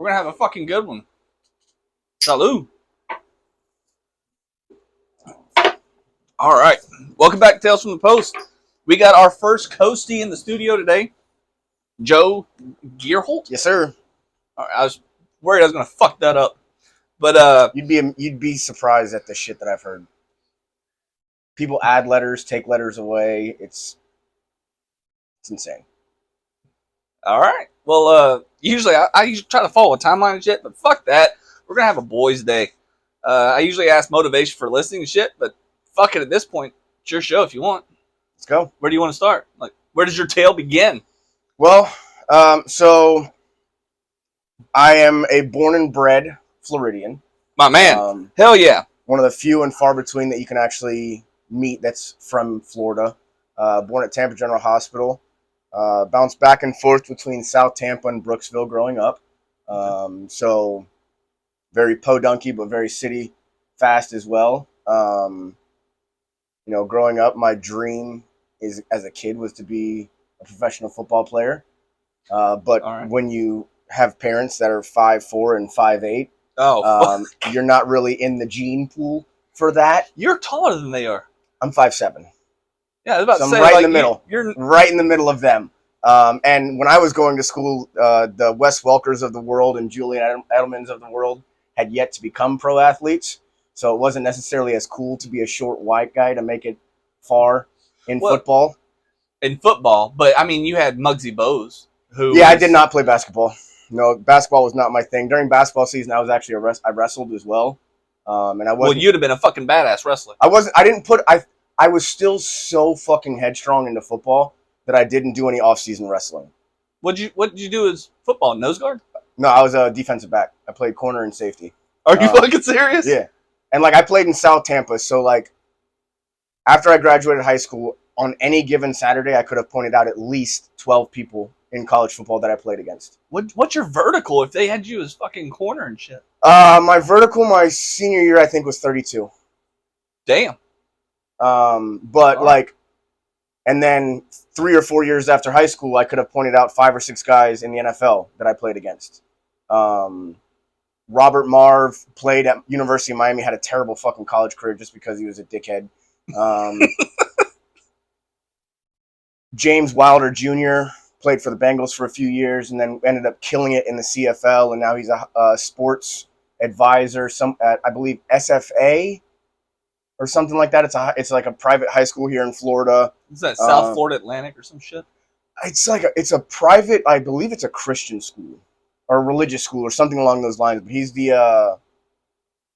We're going to have a fucking good one. Salud. All right. Welcome back to Tales from the Post. We got our first coastie in the studio today. Joe Geerholt? Yes, sir. All right, I was worried I was going to fuck that up. But You'd be surprised at the shit that I've heard. People add letters, take letters away. It's insane. all right. Well, usually I usually try to follow a timeline and shit, but fuck that. We're going to have a boys' day. I usually ask motivation for listening and shit, but fuck it at this point. It's your show if you want. Let's go. Where do you want to start? Like, where does your tale begin? Well, so I am a born and bred Floridian. My man. Hell yeah. One of the few and far between that you can actually meet that's from Florida. Born at Tampa General Hospital. Bounced back and forth between South Tampa and Brooksville growing up. So very podunky, but very city fast as well. Growing up, my dream as a kid was to be a professional football player. But All right. when you have parents that are 5'4" and 5'8", you're not really in the gene pool for that. You're taller than they are. I'm 5'7". Yeah, I was about to I'm say, right like, in the middle. You're right in the middle of them. And when I was going to school, the Wes Welkers of the world and Julian Edelmans of the world had yet to become pro athletes. So it wasn't necessarily as cool to be a short white guy to make it far in football. In football, but I mean, you had Muggsy Bogues. I did not play basketball. No, basketball was not my thing. During basketball season, I was actually I wrestled as well. And I wasn't. Well, you'd have been a fucking badass wrestler. I wasn't. I didn't put. I was still so fucking headstrong into football that I didn't do any off-season wrestling. What did you do as football? Nose guard? No, I was a defensive back. I played corner and safety. Are you fucking serious? Yeah. And I played in South Tampa, so after I graduated high school, on any given Saturday, I could have pointed out at least 12 people in college football that I played against. What's your vertical if they had you as fucking corner and shit? My vertical my senior year, I think, was 32. Damn. And then 3 or 4 years after high school, I could have pointed out 5 or 6 guys in the NFL that I played against. Robert Marv played at University of Miami, had a terrible fucking college career just because he was a dickhead. James Wilder Jr. played for the Bengals for a few years and then ended up killing it in the CFL, and now he's a sports advisor, I believe SFA or something like that. It's like a private high school here in Florida. Is that South Florida Atlantic or some shit? It's a private, I believe it's a Christian school or a religious school or something along those lines. But he's the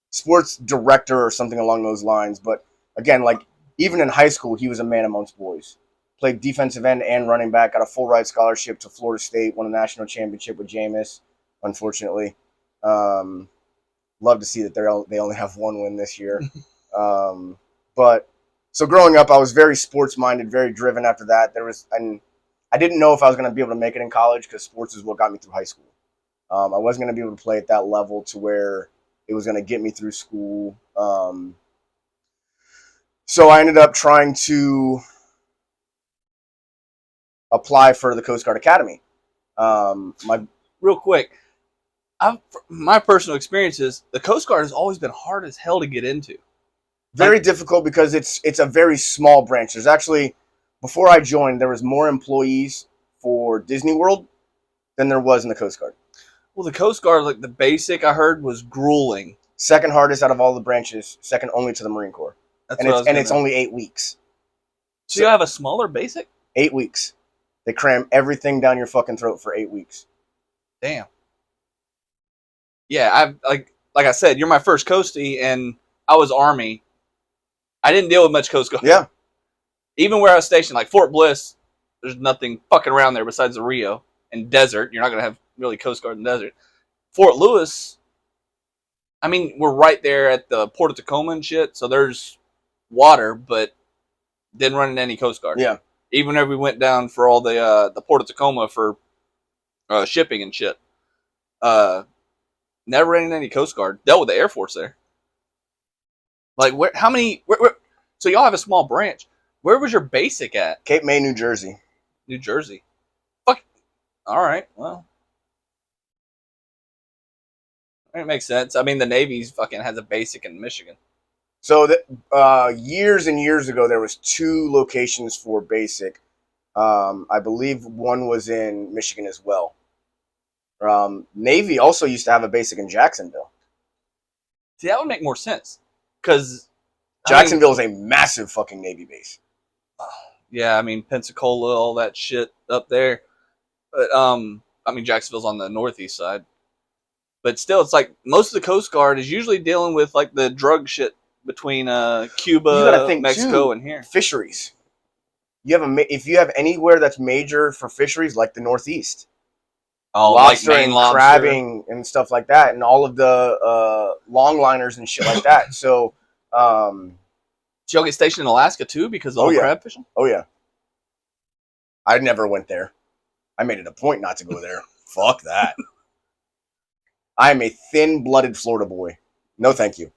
sports director or something along those lines. But again, even in high school, he was a man amongst boys. Played defensive end and running back. Got a full ride scholarship to Florida State. Won a national championship with Jameis. Unfortunately, love to see that they only have one win this year. But so growing up, I was very sports minded, very driven. After that, I didn't know if I was going to be able to make it in college because sports is what got me through high school. I wasn't going to be able to play at that level to where it was going to get me through school. So I ended up trying to apply for the Coast Guard Academy. Real quick, my personal experience is the Coast Guard has always been hard as hell to get into. Very difficult because it's a very small branch. There's actually, before I joined, there was more employees for Disney World than there was in the Coast Guard. Well, the Coast Guard, the basic I heard was grueling. Second hardest out of all the branches, second only to the Marine Corps. It's only 8 weeks. So you have a smaller basic? 8 weeks. They cram everything down your fucking throat for 8 weeks. Damn. Yeah, like I said, you're my first coastie, and I was Army. I didn't deal with much Coast Guard. Yeah. Even where I was stationed, like Fort Bliss, there's nothing fucking around there besides the Rio and desert. You're not going to have really Coast Guard in the desert. Fort Lewis, I mean, we're right there at the Port of Tacoma and shit, so there's water, but didn't run into any Coast Guard. Yeah. Even whenever we went down for all the Port of Tacoma for shipping and shit. Never ran into any Coast Guard. Dealt with the Air Force there. How many? So y'all have a small branch. Where was your basic at? Cape May, New Jersey. New Jersey. Fuck. All right. Well, It makes sense. I mean, the Navy's fucking has a basic in Michigan. So years and years ago, there was 2 locations for basic. I believe one was in Michigan as well. Navy also used to have a basic in Jacksonville. See, that would make more sense because Jacksonville is a massive fucking Navy base. Yeah, I mean Pensacola, all that shit up there. But I mean Jacksonville's on the northeast side. But still, it's like most of the Coast Guard is usually dealing with like the drug shit between Cuba, Mexico, and here. Fisheries. You have if you have anywhere that's major for fisheries, like the Northeast, lobster like Maine and lobster. crabbing and stuff like that, and all of the longliners and shit like that. So, did y'all get stationed in Alaska too because of crab fishing? Oh yeah. I never went there. I made it a point not to go there. Fuck that. I am a thin-blooded Florida boy. No, thank you.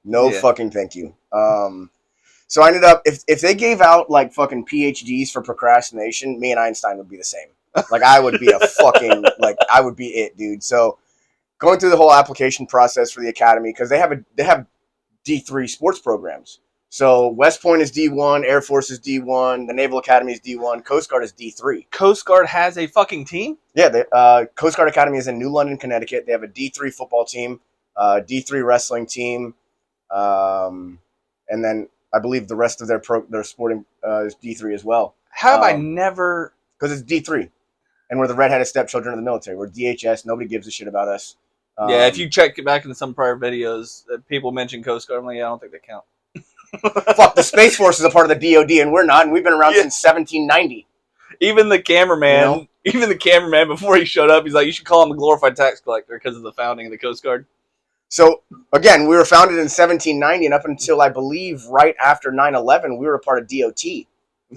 No fucking thank you. So I ended up, if they gave out like fucking PhDs for procrastination, me and Einstein would be the same. Like I would be a fucking, like I would be it, dude. So going through the whole application process for the academy, because they have D3 sports programs. So West Point is D1, Air Force is D1, the Naval Academy is D1, Coast Guard is D3. Coast Guard has a fucking team? Yeah, the Coast Guard Academy is in New London, Connecticut. They have a D3 football team, D3 wrestling team, and then I believe the rest of their sporting is D3 as well. How have I never... Because it's D3. And we're the redheaded stepchildren of the military. We're DHS. Nobody gives a shit about us. Yeah, if you check back in some prior videos, people mention Coast Guard. I'm like, yeah, I don't think they count. Fuck, the Space Force is a part of the DOD, and we're not, and we've been around since 1790. Even the cameraman, before he showed up, he's like, you should call him a glorified tax collector because of the founding of the Coast Guard. So, again, we were founded in 1790, and up until, I believe, right after 9/11, we were a part of DOT.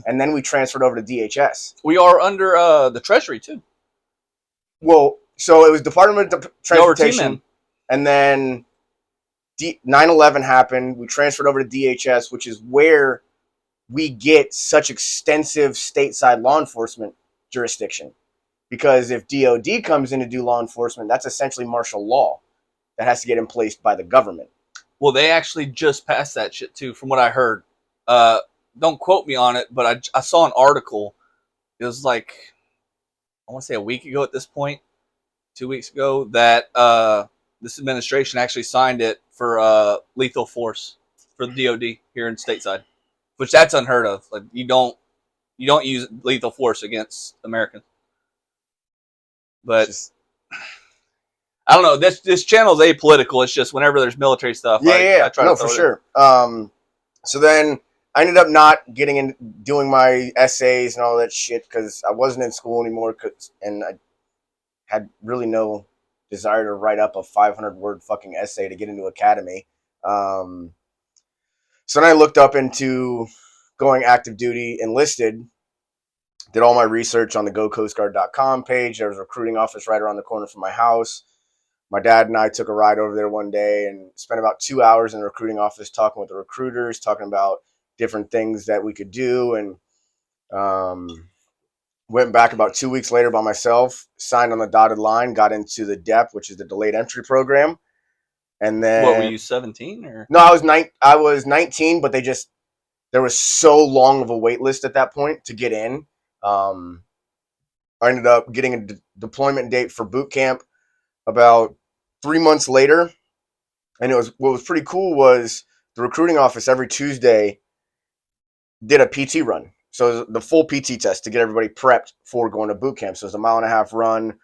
And then we transferred over to DHS. We are under the Treasury, too. Well, so it was Department of Transportation, and then 9/11 happened. We transferred over to DHS, which is where we get such extensive stateside law enforcement jurisdiction. Because if DOD comes in to do law enforcement, that's essentially martial law that has to get in place by the government. Well, they actually just passed that shit, too, from what I heard. Don't quote me on it, but I saw an article. It was like, I want to say a week ago at this point, 2 weeks ago, that this administration actually signed it for lethal force for the DOD here in stateside, which that's unheard of. Like you don't use lethal force against Americans. But I don't know. This channel is apolitical. It's just whenever there's military stuff, I try to for sure. So then I ended up not getting in doing my essays and all that shit because I wasn't in school anymore, and I had really no desire to write up a 500-word fucking essay to get into academy. So then I looked up into going active duty, enlisted, did all my research on the gocoastguard.com page. There was a recruiting office right around the corner from my house. My dad and I took a ride over there one day and spent about 2 hours in the recruiting office talking with the recruiters, talking about different things that we could do, and went back about 2 weeks later by myself, signed on the dotted line, got into the DEP, which is the delayed entry program. And then, what were you, 17 or? No, I was 19, but there was so long of a wait list at that point to get in. I ended up getting a deployment date for boot camp about 3 months later. And what was pretty cool was the recruiting office every Tuesday did a PT run. So the full PT test to get everybody prepped for going to boot camp. So it's a 1.5 mile run,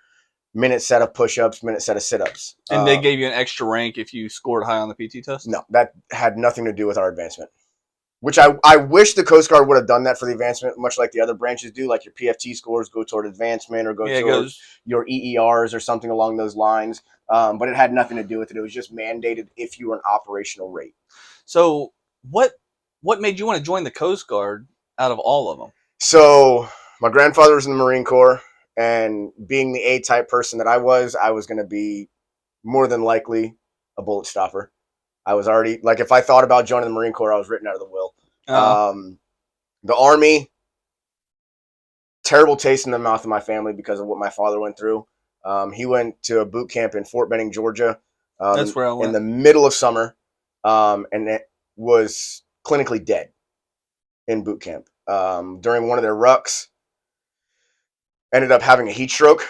minute set of push-ups, minute set of sit-ups. And they gave you an extra rank if you scored high on the PT test? No, that had nothing to do with our advancement. Which I wish the Coast Guard would have done that for the advancement, much like the other branches do. Like your PFT scores go toward advancement or go towards your EERs or something along those lines. But it had nothing to do with it. It was just mandated if you were an operational rate. So what made you want to join the Coast Guard out of all of them? So my grandfather was in the Marine Corps, and being the A-type person that I was going to be more than likely a bullet stopper. I was already, like, if I thought about joining the Marine Corps, I was written out of the will. The Army, terrible taste in the mouth of my family because of what my father went through. He went to a boot camp in Fort Benning, Georgia, That's where I in went. the middle of summer, and it was clinically dead in boot camp. During one of their rucks, ended up having a heat stroke.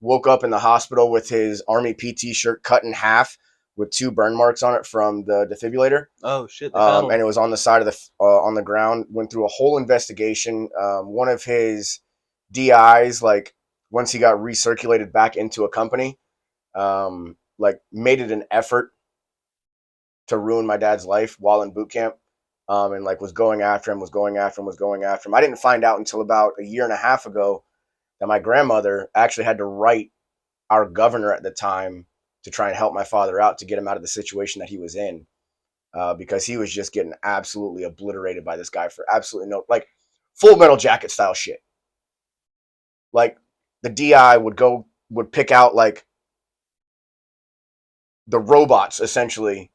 Woke up in the hospital with his Army PT shirt cut in half with 2 burn marks on it from the defibrillator. Oh shit! They found him. And it was on the side of the on the ground. Went through a whole investigation. One of his DIs, like once he got recirculated back into a company, like made it an effort to ruin my dad's life while in boot camp, and like was going after him. I didn't find out until about a year and a half ago that my grandmother actually had to write our governor at the time to try and help my father out to get him out of the situation that he was in, because he was just getting absolutely obliterated by this guy for absolutely no, like Full Metal Jacket style shit. Like the DI would pick out like the robots essentially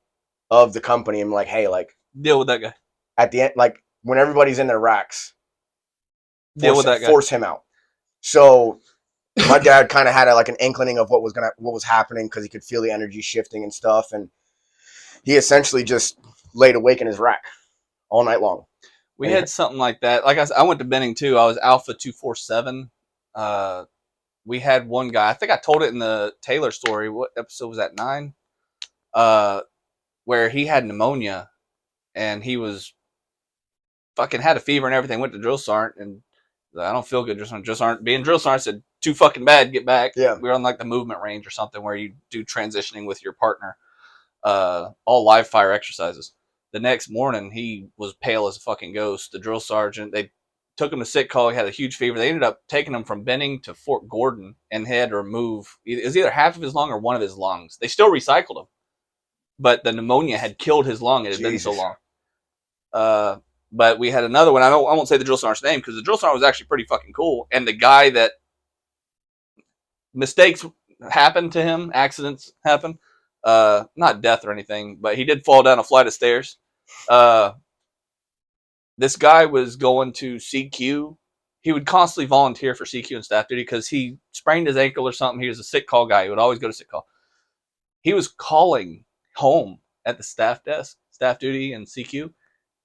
of the company and like, hey, like deal with that guy. At the end, like when everybody's in their racks, Deal with that guy. Force him out. So my dad kind of had like an inkling of what was happening because he could feel the energy shifting and stuff, and he essentially just laid awake in his rack all night long. We had something like that. Like I said, I went to Benning too. I was Alpha 247. We had one guy. I think I told it in the Taylor story. What episode was that? 9. Where he had pneumonia, and he was fucking had a fever and everything. Went to drill sergeant, and I don't feel good. Just aren't being drill sergeant. Said too fucking bad. Get back. Yeah, we were on like the movement range or something where you do transitioning with your partner. All live fire exercises. The next morning, he was pale as a fucking ghost. The drill sergeant, they took him to sick call. He had a huge fever. They ended up taking him from Benning to Fort Gordon, and he had to remove, it was either half of his lung or one of his lungs. They still recycled him, but the pneumonia had killed his lung. It had been so long. But we had another one. I won't say the drill sergeant's name because the drill sergeant was actually pretty fucking cool. And the guy that mistakes happen to him, accidents happen, not death or anything, but he did fall down a flight of stairs. This guy was going to CQ. He would constantly volunteer for CQ and staff duty because he sprained his ankle or something. He was a sick call guy. He would always go to sick call. He was calling home at the staff desk, staff duty and CQ.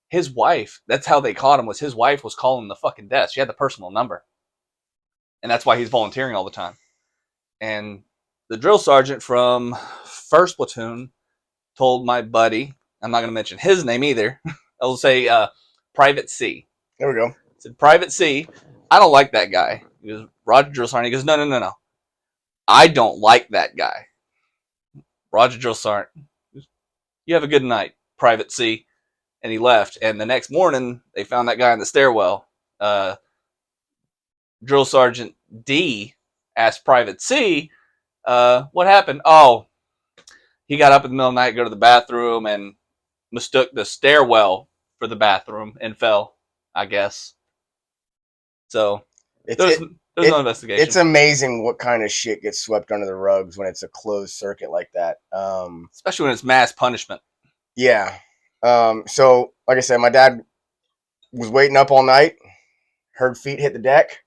His wife, that's how they caught him, was his wife was calling the fucking desk. She had the personal number. And that's why he's volunteering all the time. And the drill sergeant from 1st Platoon told my buddy, I'm not going to mention his name either. I'll say Private C. There we go. I said, Private C, I don't like that guy. He goes, Roger Drill Sergeant. He goes, no. I don't like that guy. Roger Drill Sergeant. You have a good night, Private C. And he left. And the next morning, they found that guy in the stairwell. Drill Sergeant D asked Private C, what happened? Oh, he got up in the middle of the night, go to the bathroom, and mistook the stairwell for the bathroom and fell, I guess. So there's no investigation. It's amazing what kind of shit gets swept under the rugs when it's a closed circuit like that. Especially when it's mass punishment. Yeah. So, like I said, my dad was waiting up all night, heard feet hit the deck,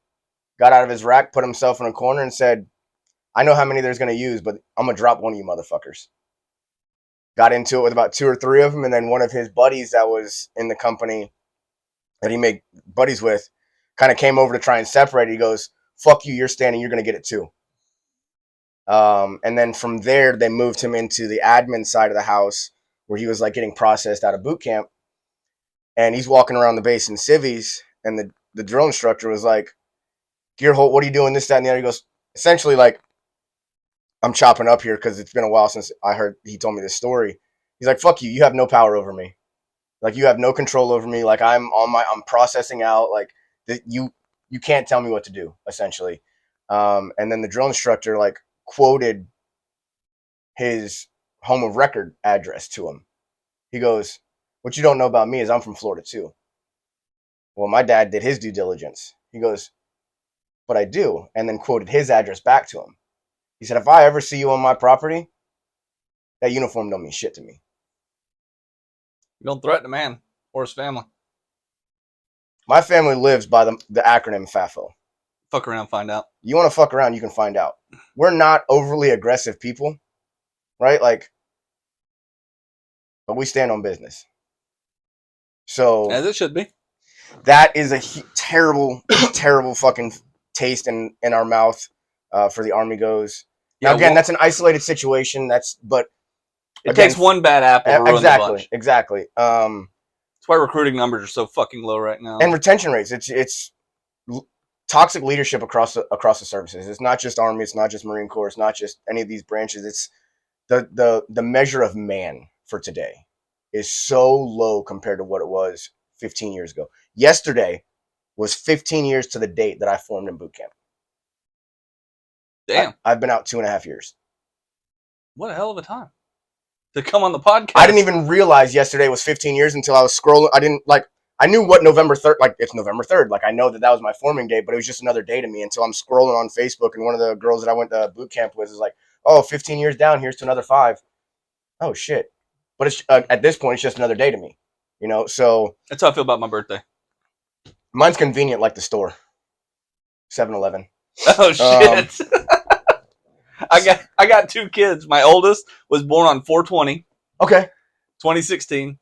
got out of his rack, put himself in a corner and said, I know how many there's going to use, but I'm going to drop one of you motherfuckers. Got into it with about 2 or 3 of them, and then one of his buddies that was in the company that he made buddies with kind of came over to try and separate it. He goes, fuck you, you're standing, you're going to get it too. And then from there, they moved him into the admin side of the house where he was like getting processed out of boot camp. And he's walking around the base in civvies, and the drill instructor was like, Geerholt, what are you doing, this, that, and the other? He goes, essentially like, I'm chopping up here because it's been a while since he told me this story. He's like, fuck you, you have no power over me. Like, you have no control over me. Like, I'm processing out. Like, you can't tell me what to do, essentially. And then the drill instructor, like, quoted his home of record address to him. He goes, what you don't know about me is I'm from Florida, too. Well, my dad did his due diligence. He goes, but I do. And then quoted his address back to him. He said, if I ever see you on my property, that uniform don't mean shit to me. You don't threaten a man or his family. My family lives by the acronym FAFO. Fuck around, find out. You want to fuck around, you can find out. We're not overly aggressive people, right? Like, but we stand on business. So as it should be. That is a terrible, terrible fucking taste in our mouth for the Army goes. Now, again, that's an isolated situation. But it takes one bad apple to ruin the bunch. Exactly. That's why recruiting numbers are so fucking low right now. And retention rates. It's toxic leadership across the services. It's not just Army. It's not just Marine Corps. It's not just any of these branches. It's the measure of man for today is so low compared to what it was 15 years ago. Yesterday was 15 years to the date that I formed in boot camp. Damn. I've been out 2.5 years. What a hell of a time to come on the podcast. I didn't even realize yesterday was 15 years until I was scrolling. I knew what November 3rd, like it's November 3rd. Like I know that was my forming date, but it was just another day to me until I'm scrolling on Facebook. And one of the girls that I went to boot camp with is like, oh, 15 years down, here's to another 5. Oh shit. But it's at this point, it's just another day to me, so. That's how I feel about my birthday. Mine's convenient like the store. 7-Eleven. Oh shit. I got 2 kids. My oldest was born on 4/20. Okay. 2016.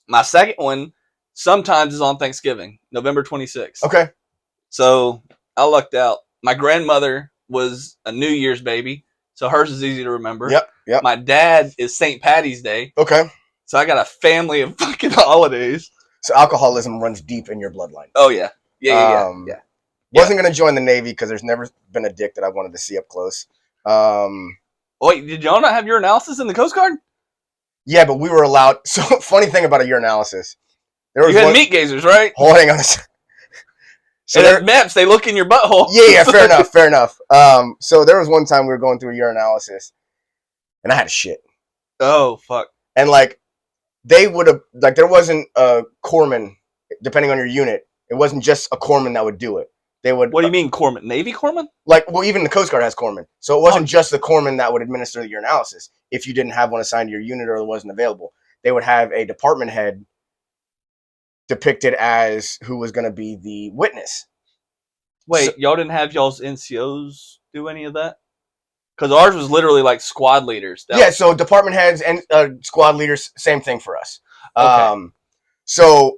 My second one sometimes is on Thanksgiving, November 26th. Okay. So I lucked out. My grandmother was a New Year's baby, so hers is easy to remember. Yep. My dad is St. Patty's Day. Okay. So I got a family of fucking holidays. So alcoholism runs deep in your bloodline. Oh yeah. Yeah. Wasn't going to join the Navy because there's never been a dick that I wanted to see up close. Wait, did y'all not have urinalysis in the Coast Guard? Yeah, but we were allowed. So funny thing about a urinalysis. You had meat gazers, right? Hang on a second. So at MEPS, they look in your butthole. Yeah, fair enough. So there was one time we were going through a urinalysis, and I had a shit. Oh, fuck. And, they would have, there wasn't a corpsman, depending on your unit. It wasn't just a corpsman that would do it. They would. What do you mean, corpsman? Navy corpsman? Even the Coast Guard has corpsmen. So it wasn't just the corpsman that would administer the urinalysis. If you didn't have one assigned to your unit or it wasn't available, they would have a department head depicted as who was going to be the witness. Wait, y'all didn't have y'all's NCOs do any of that? Because ours was literally like squad leaders. So department heads and squad leaders, same thing for us. Okay. So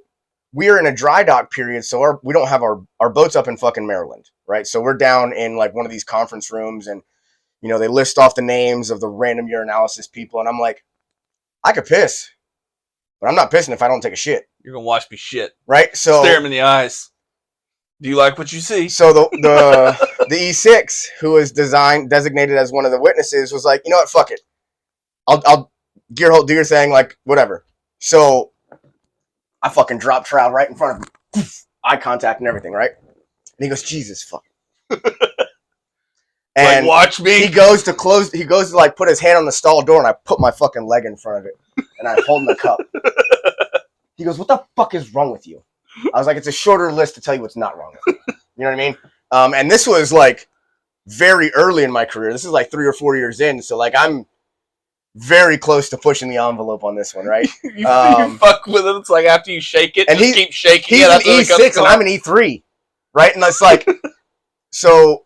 we're in a dry dock period, so we don't have our boats up in fucking Maryland, right? So we're down in one of these conference rooms, and they list off the names of the random urinalysis people, and I'm like, I could piss, but I'm not pissing if I don't take a shit. You're gonna watch me shit, right? So stare him in the eyes. Do you like what you see? So the E6, who was designated as one of the witnesses, was like, you know what, fuck it. I'll Geerholt, do your thing, whatever. So I fucking drop trowel right in front of him. Eye contact and everything, right? And he goes, Jesus, fuck. And watch me. He goes to put his hand on the stall door, and I put my fucking leg in front of it, and I hold the cup. He goes, what the fuck is wrong with you? I was like, it's a shorter list to tell you what's not wrong with you. You know what I mean? And this was very early in my career. This is 3 or 4 years in, so I'm very close to pushing the envelope on this one, right? you fuck with him. It's after you shake it, and just keep shaking. He's an E6 and I'm an E3, right? And it's so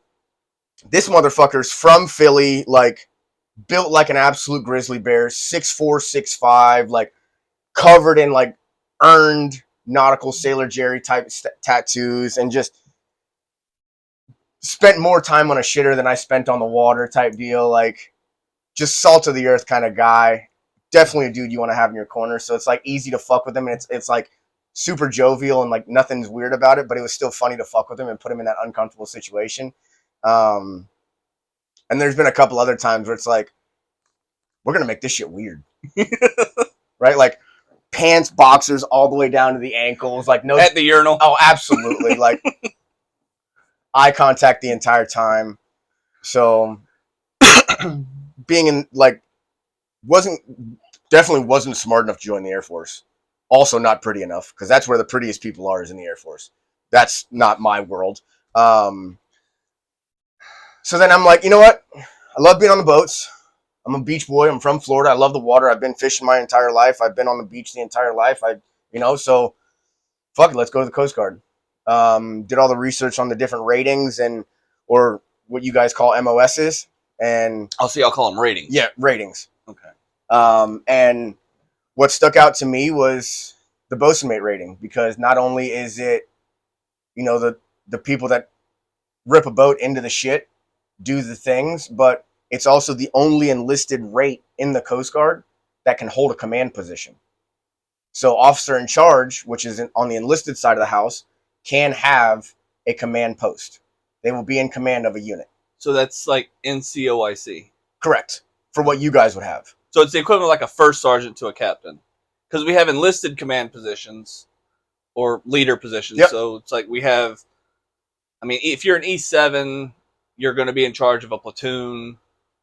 this motherfucker's from Philly, built like an absolute grizzly bear, 6'4", 6'5", covered in earned nautical Sailor Jerry type tattoos, and just spent more time on a shitter than I spent on the water type deal. Just salt of the earth kind of guy. Definitely a dude you want to have in your corner. So it's easy to fuck with him, and it's super jovial and nothing's weird about it, but it was still funny to fuck with him and put him in that uncomfortable situation. And there's been a couple other times where it's we're gonna make this shit weird. Right? Pants, boxers all the way down to the ankles, no at the urinal. Oh, absolutely. Eye contact the entire time. So being in definitely wasn't smart enough to join the Air Force. Also not pretty enough, because that's where the prettiest people are, is in the Air Force. That's not my world. So then I'm like, you know what? I love being on the boats. I'm a beach boy. I'm from Florida. I love the water. I've been fishing my entire life. I've been on the beach the entire life. So fuck it. Let's go to the Coast Guard. Did all the research on the different ratings, and or what you guys call MOSs, and I'll call them ratings. Yeah, ratings. Okay. And what stuck out to me was the bosun mate rating, because not only is it, the people that rip a boat into the shit do the things, but it's also the only enlisted rate in the Coast Guard that can hold a command position. So officer in charge, which is on the enlisted side of the house, can have a command post. They will be in command of a unit. So that's like NCOIC. Correct. For what you guys would have. So it's the equivalent of like a first sergeant to a captain. Because we have enlisted command positions or leader positions. Yep. So it's like we have, if you're an E7, you're going to be in charge of a platoon.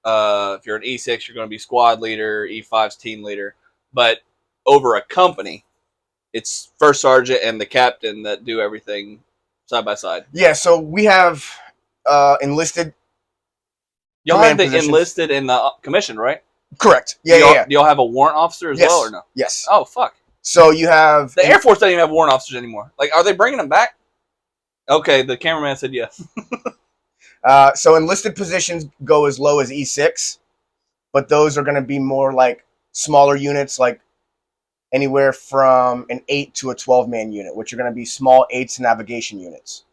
If you're an E6, you're going to be squad leader. E5's team leader. But over a company, it's first sergeant and the captain that do everything side by side. Yeah, so we have enlisted. Y'all have the enlisted and the commissioned, right? Correct. Yeah. Do y'all have a warrant officer as well, or no? Yes. Oh, fuck. So you have... The Air Force doesn't even have warrant officers anymore. Like, are they bringing them back? Okay, the cameraman said yes. So enlisted positions go as low as E6, but those are going to be more like smaller units, like anywhere from an 8 to a 12-man unit, which are going to be small 8s navigation units.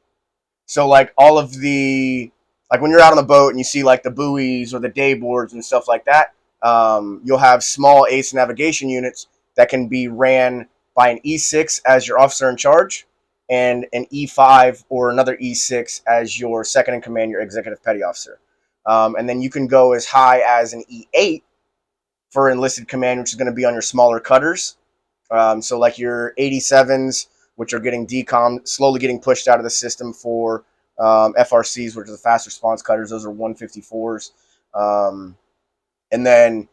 So like all of the... Like when you're out on the boat and you see like the buoys or the day boards and stuff like that, you'll have small 8s navigation units that can be ran by an E6 as your officer in charge and an E5 or another E6 as your second in command, your executive petty officer. And then you can go as high as an E8 for enlisted command, which is going to be on your smaller cutters. So like your 87s, which are getting decommed, slowly getting pushed out of the system for FRCs, which are the fast response cutters. Those are 154s. And then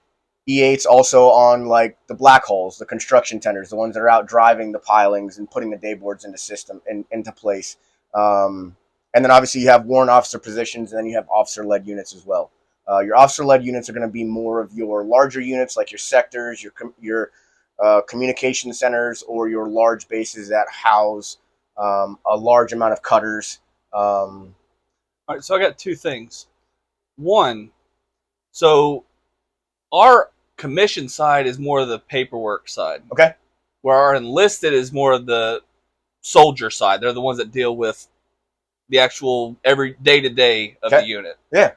E8s also on like the black holes, the construction tenders, the ones that are out driving the pilings and putting the day boards into place. And then obviously you have warrant officer positions, and then you have officer-led units as well. Your officer-led units are going to be more of your larger units, like your sectors, your communication centers, or your large bases that house a large amount of cutters. All right, so I got two things. One, so our commission side is more of the paperwork side. Okay. Where our enlisted is more of the soldier side. They're the ones that deal with the actual every day-to-day of the unit. Yeah.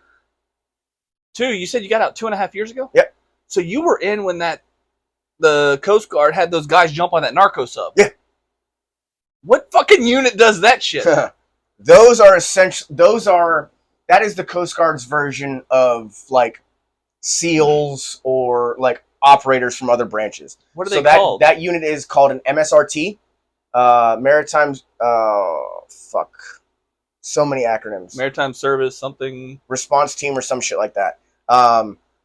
Two, you said you got out 2.5 years ago? Yep. So you were in when the Coast Guard had those guys jump on that narco sub. Yeah. What fucking unit does that shit? Those are essential. That is the Coast Guard's version of like SEALs or like operators from other branches. What are they called? That unit is called an MSRT, Maritime. Fuck, so many acronyms. Maritime Service something response team or some shit like that.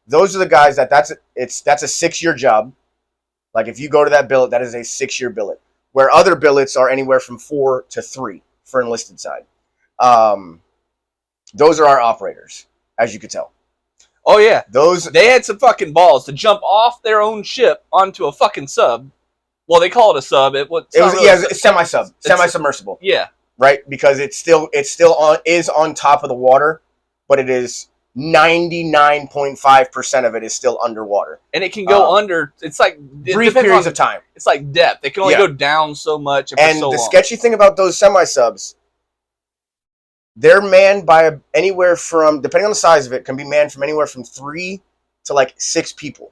Those are the guys that's a 6-year job. Like if you go to that billet, that is a 6-year billet. Where other billets are anywhere from 4 to 3 for enlisted side. Those are our operators, as you could tell. Oh yeah, they had some fucking balls to jump off their own ship onto a fucking sub. Well, they call it a sub. It's semi-sub, semi-submersible. Yeah, right, because it's still on top of the water, but it is 99.5% of it is still underwater, and it can go under. It's like brief periods of time. It's like depth. It can only go down so much and the sketchy thing about those semi-subs, they're manned by anywhere from, depending on the size of it, can be manned from anywhere from 3 to like 6 people,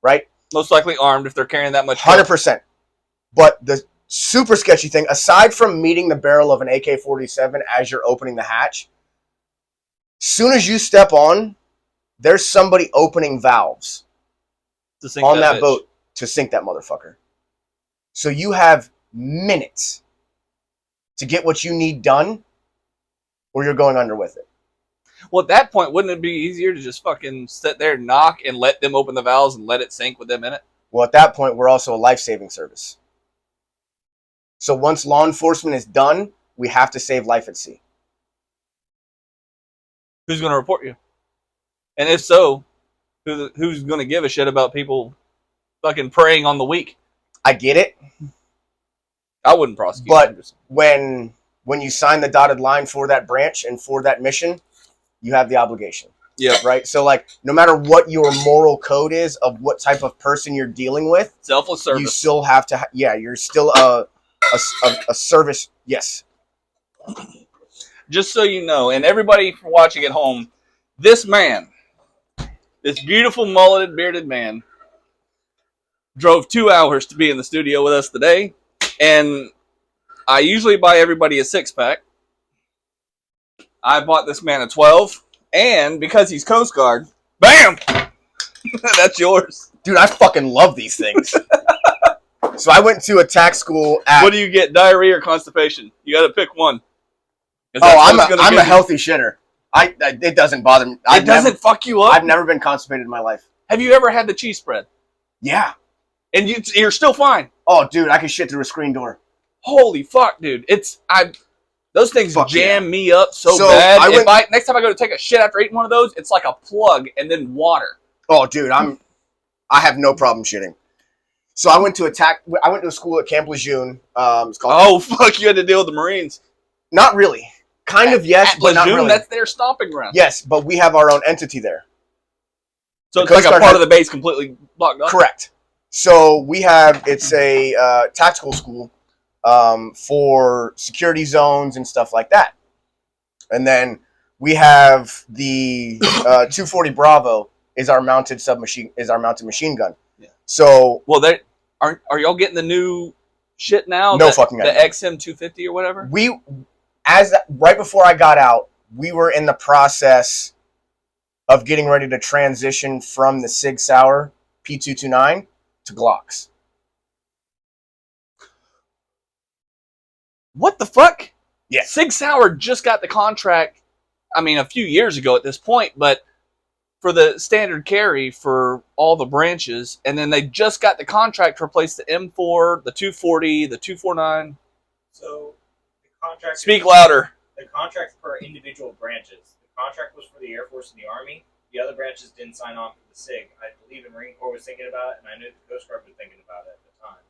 right? Most likely armed if they're carrying that much. 100%. But the super sketchy thing, aside from meeting the barrel of an AK-47 as you're opening the hatch, soon as you step on, there's somebody opening valves on that boat to sink that motherfucker. So you have minutes to get what you need done, or you're going under with it. Well, at that point, wouldn't it be easier to just fucking sit there, knock, and let them open the valves and let it sink with them in it? Well, at that point, we're also a life-saving service. So once law enforcement is done, we have to save life at sea. Who's going to report you? And if so, who's going to give a shit about people fucking preying on the weak? I get it. I wouldn't prosecute. But when when you sign the dotted line for that branch and for that mission, you have the obligation. Yeah. Right? So, like, no matter what your moral code is of what type of person you're dealing with, selfless service. You still have to, you're still a service. Yes. Just so you know, and everybody watching at home, this man, this beautiful mulleted, bearded man, drove 2 hours to be in the studio with us today. And I usually buy everybody a 6-pack. I bought this man a 12. And because he's Coast Guard, bam! That's yours. Dude, I fucking love these things. So I went to a tax school at... What do you get, diarrhea or constipation? You got to pick one. I'm a healthy shitter. It doesn't bother me. It doesn't fuck you up? I've never been constipated in my life. Have you ever had the cheese spread? Yeah. And you're still fine? Oh, dude, I can shit through a screen door. Holy fuck, dude. Those things jam me up so bad. Next time I go to take a shit after eating one of those, it's like a plug and then water. Oh, dude, I have no problem shitting. So I went to a school at Camp Lejeune. It's called. Oh fuck! You had to deal with the Marines. Not really. Kind of yes, but not really. That's their stomping ground. Yes, but we have our own entity there. So it's like a part of the base completely blocked up. Correct. So it's a tactical school for security zones and stuff like that. And then we have the 240 Bravo is our mounted machine gun. Yeah. So are y'all getting the new shit now? No fucking idea. The XM 250 or whatever. Right before I got out, we were in the process of getting ready to transition from the Sig Sauer P229 to Glocks. What the fuck? Yeah. Sig Sauer just got the contract, I mean, a few years ago at this point, but for the standard carry for all the branches, and then they just got the contract to replace the M4, the 240, the 249. So the contract... Speak louder. The contracts per individual branches. The contract was for the Air Force and the Army. The other branches didn't sign on for the SIG. I believe the Marine Corps was thinking about it, and I knew the Coast Guard was thinking about it at the time.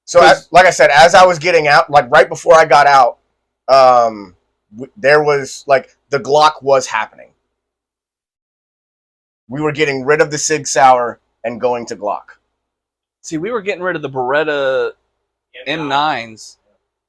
So, like I said, as I was getting out, like right before I got out, there was, like, the Glock was happening. We were getting rid of the Sig Sauer and going to Glock. See, we were getting rid of the Beretta M9s,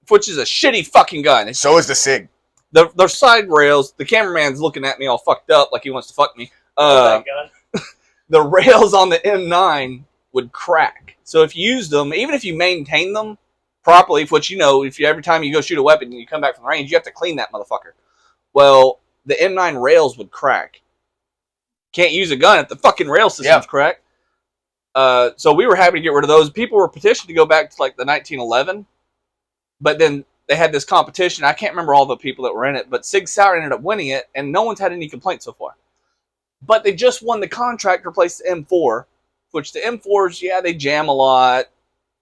which is a shitty fucking gun. So is the Sig. Their side rails, the cameraman's looking at me all fucked up like he wants to fuck me. The rails on the M9 would crack. So if you used them, even if you maintain them properly, which, you know, every time you go shoot a weapon and you come back from the range, you have to clean that motherfucker. Well, the M9 rails would crack. Can't use a gun if the fucking rail system's cracked. So we were happy to get rid of those. People were petitioned to go back to like the 1911, but then they had this competition. I can't remember all the people that were in it, but Sig Sauer ended up winning it, and no one's had any complaints so far. But they just won the contract to replace the M4, which the M4s, yeah, they jam a lot,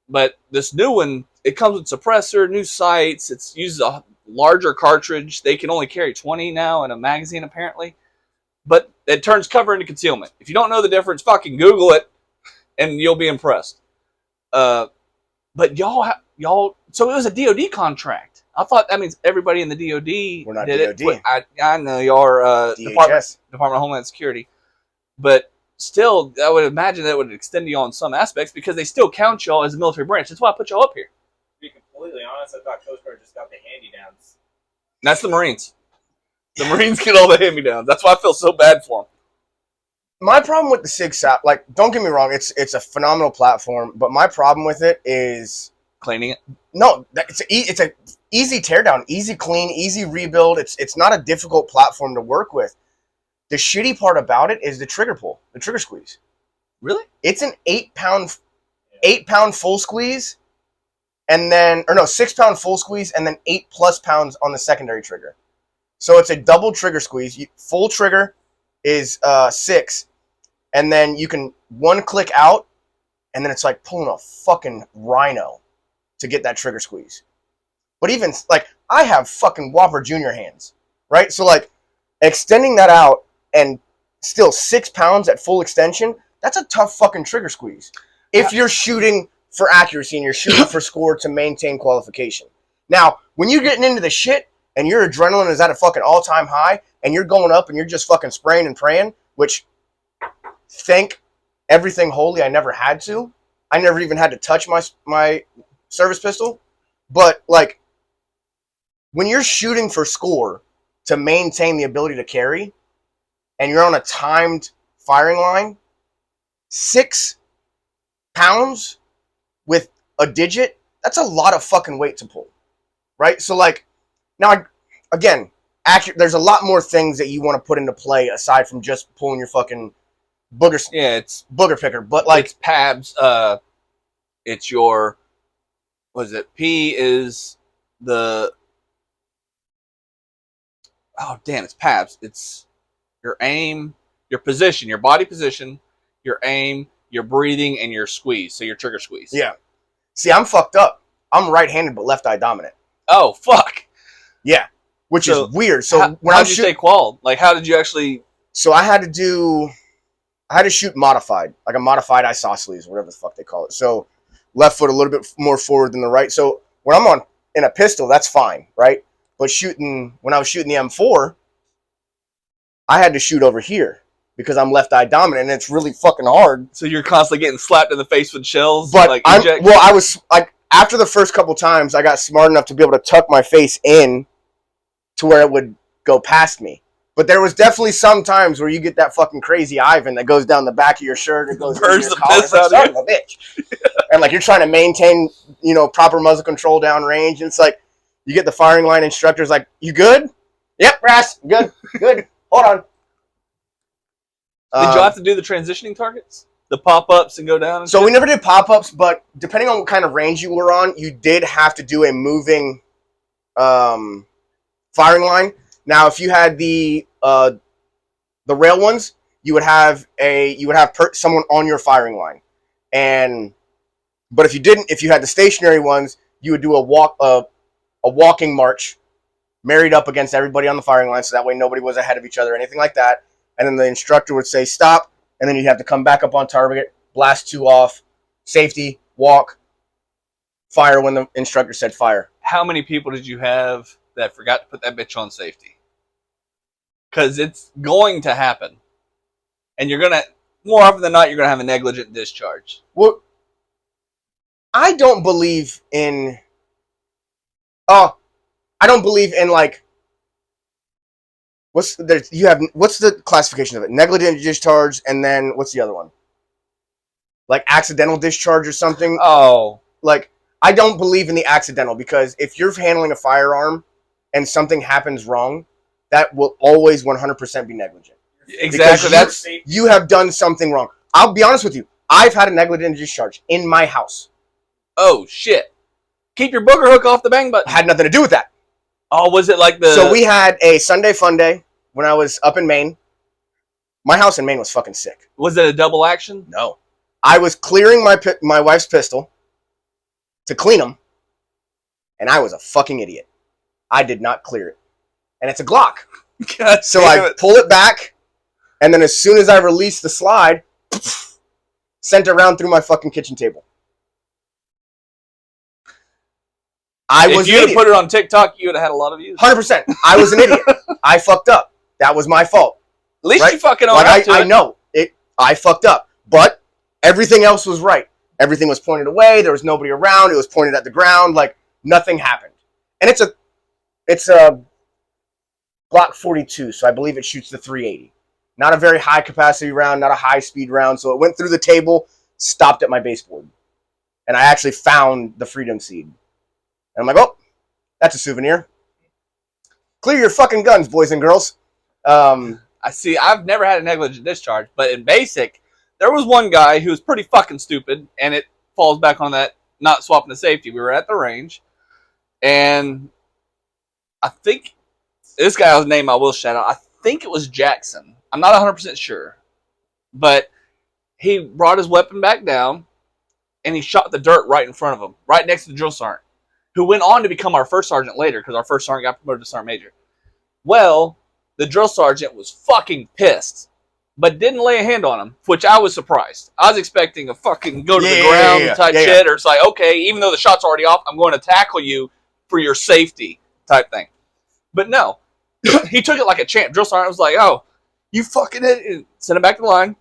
but this new one, it comes with suppressor, new sights, it uses a larger cartridge. They can only carry 20 now in a magazine, apparently. But it turns cover into concealment. If you don't know the difference, fucking Google it, and you'll be impressed. But y'all, so it was a DOD contract. I thought that means everybody in the DOD We're not did DOD. it. I know y'all are Department of Homeland Security. But still, I would imagine that would extend y'all in some aspects because they still count y'all as a military branch. That's why I put y'all up here. To be completely honest, I thought Coast Guard just got the hand-me-downs. That's the Marines. The Marines get all the hand-me-downs. That's why I feel so bad for them. My problem with the Sig Sauer, like, don't get me wrong, it's a phenomenal platform, but my problem with it is cleaning it. No, it's a easy teardown, easy clean, easy rebuild. It's not a difficult platform to work with. The shitty part about it is the trigger pull, the trigger squeeze. Really? It's an 8-pound full squeeze, and then 6-pound full squeeze, and then 8+ pounds on the secondary trigger. So it's a double trigger squeeze. Full trigger is 6, and then you can one click out, and then it's like pulling a fucking rhino to get that trigger squeeze. But even, like, I have fucking Whopper Junior hands, right? So, like, extending that out and still 6 pounds at full extension, that's a tough fucking trigger squeeze. If you're shooting for accuracy and you're shooting for score to maintain qualification. Now, when you're getting into the shit and your adrenaline is at a fucking all-time high and you're going up and you're just fucking spraying and praying, which, thank everything holy, I never had to. I never even had to touch my service pistol. But, like, when you're shooting for score to maintain the ability to carry and you're on a timed firing line, 6 pounds with a digit, that's a lot of fucking weight to pull, right? So, like, now, again, there's a lot more things that you want to put into play aside from just pulling your fucking booger picker. But, like, it's PABs. It's your, what is it? P is the, oh, damn, it's PABs. It's your aim, your position, your body position, your aim, your breathing, and your squeeze. So your trigger squeeze. Yeah. See, I'm fucked up. I'm right-handed but left eye dominant. Oh, fuck. Yeah. Which is weird. So how did you stay qualled? Like, how did you actually... So I had to shoot modified, like a modified isosceles, whatever the fuck they call it. So left foot a little bit more forward than the right. So when I'm in a pistol, that's fine, right? But when I was shooting the M4, I had to shoot over here because I'm left eye dominant, and it's really fucking hard. So you're constantly getting slapped in the face with shells? But like I was like, after the first couple times, I got smart enough to be able to tuck my face in to where it would go past me. But there was definitely some times where you get that fucking crazy Ivan that goes down the back of your shirt and goes burns the collar. piss out of you. A bitch. And like you're trying to maintain, proper muzzle control down range, and it's like you get the firing line instructors like, "You good? Yep, Brass, good. Hold on." Did you have to do the transitioning targets? The pop-ups and go down? And so we never did pop-ups, but depending on what kind of range you were on, you did have to do a moving firing line. Now, if you had the rail ones, you would have someone on your firing line, but if you didn't, if you had the stationary ones, you would do a walking march, married up against everybody on the firing line, so that way nobody was ahead of each other or anything like that. And then the instructor would say stop, and then you'd have to come back up on target, blast 2 off, safety, walk, fire when the instructor said fire. How many people did you have that forgot to put that bitch on safety? Because it's going to happen. And you're going to, more often than not, you're going to have a negligent discharge. Well, I don't believe in, like, what's the classification of it? Negligent discharge, and then what's the other one? Like accidental discharge or something? Oh. Like, I don't believe in the accidental, because if you're handling a firearm and something happens wrong, that will always 100% be negligent. Exactly. You have done something wrong. I'll be honest with you. I've had a negligent discharge in my house. Oh, shit. Keep your booger hook off the bang button. Had nothing to do with that. Oh, was it like the... So we had a Sunday fun day when I was up in Maine. My house in Maine was fucking sick. Was it a double action? No. I was clearing my wife's pistol to clean them, and I was a fucking idiot. I did not clear it. And it's a Glock. God so I pull it back, and then as soon as I release the slide, sent it around through my fucking kitchen table. If you had put it on TikTok, you would have had a lot of views. 100%. I was an idiot. I fucked up. That was my fault. At least you fucking own up to I it. know. I fucked up. But everything else was right. Everything was pointed away. There was nobody around. It was pointed at the ground. Like, nothing happened. And it's a Glock 42, so I believe it shoots the 380. Not a very high capacity round, not a high speed round. So it went through the table, stopped at my baseboard. And I actually found the Freedom Seed. And I'm like, oh, that's a souvenir. Clear your fucking guns, boys and girls. I see. I've never had a negligent discharge, but in basic, there was one guy who was pretty fucking stupid, and it falls back on that not swapping the safety. We were at the range, and I think this guy's name I will shout out. I think it was Jackson. I'm not 100% sure, but he brought his weapon back down, and he shot the dirt right in front of him, right next to the drill sergeant, who went on to become our first sergeant later, because our first sergeant got promoted to sergeant major. Well, the drill sergeant was fucking pissed, but didn't lay a hand on him, which I was surprised. I was expecting a fucking go to the ground type shit, or it's like, okay, even though the shot's already off, I'm going to tackle you for your safety type thing. But no, he took it like a champ. Drill sergeant was like, "Oh, you fucking it," send him back to the line.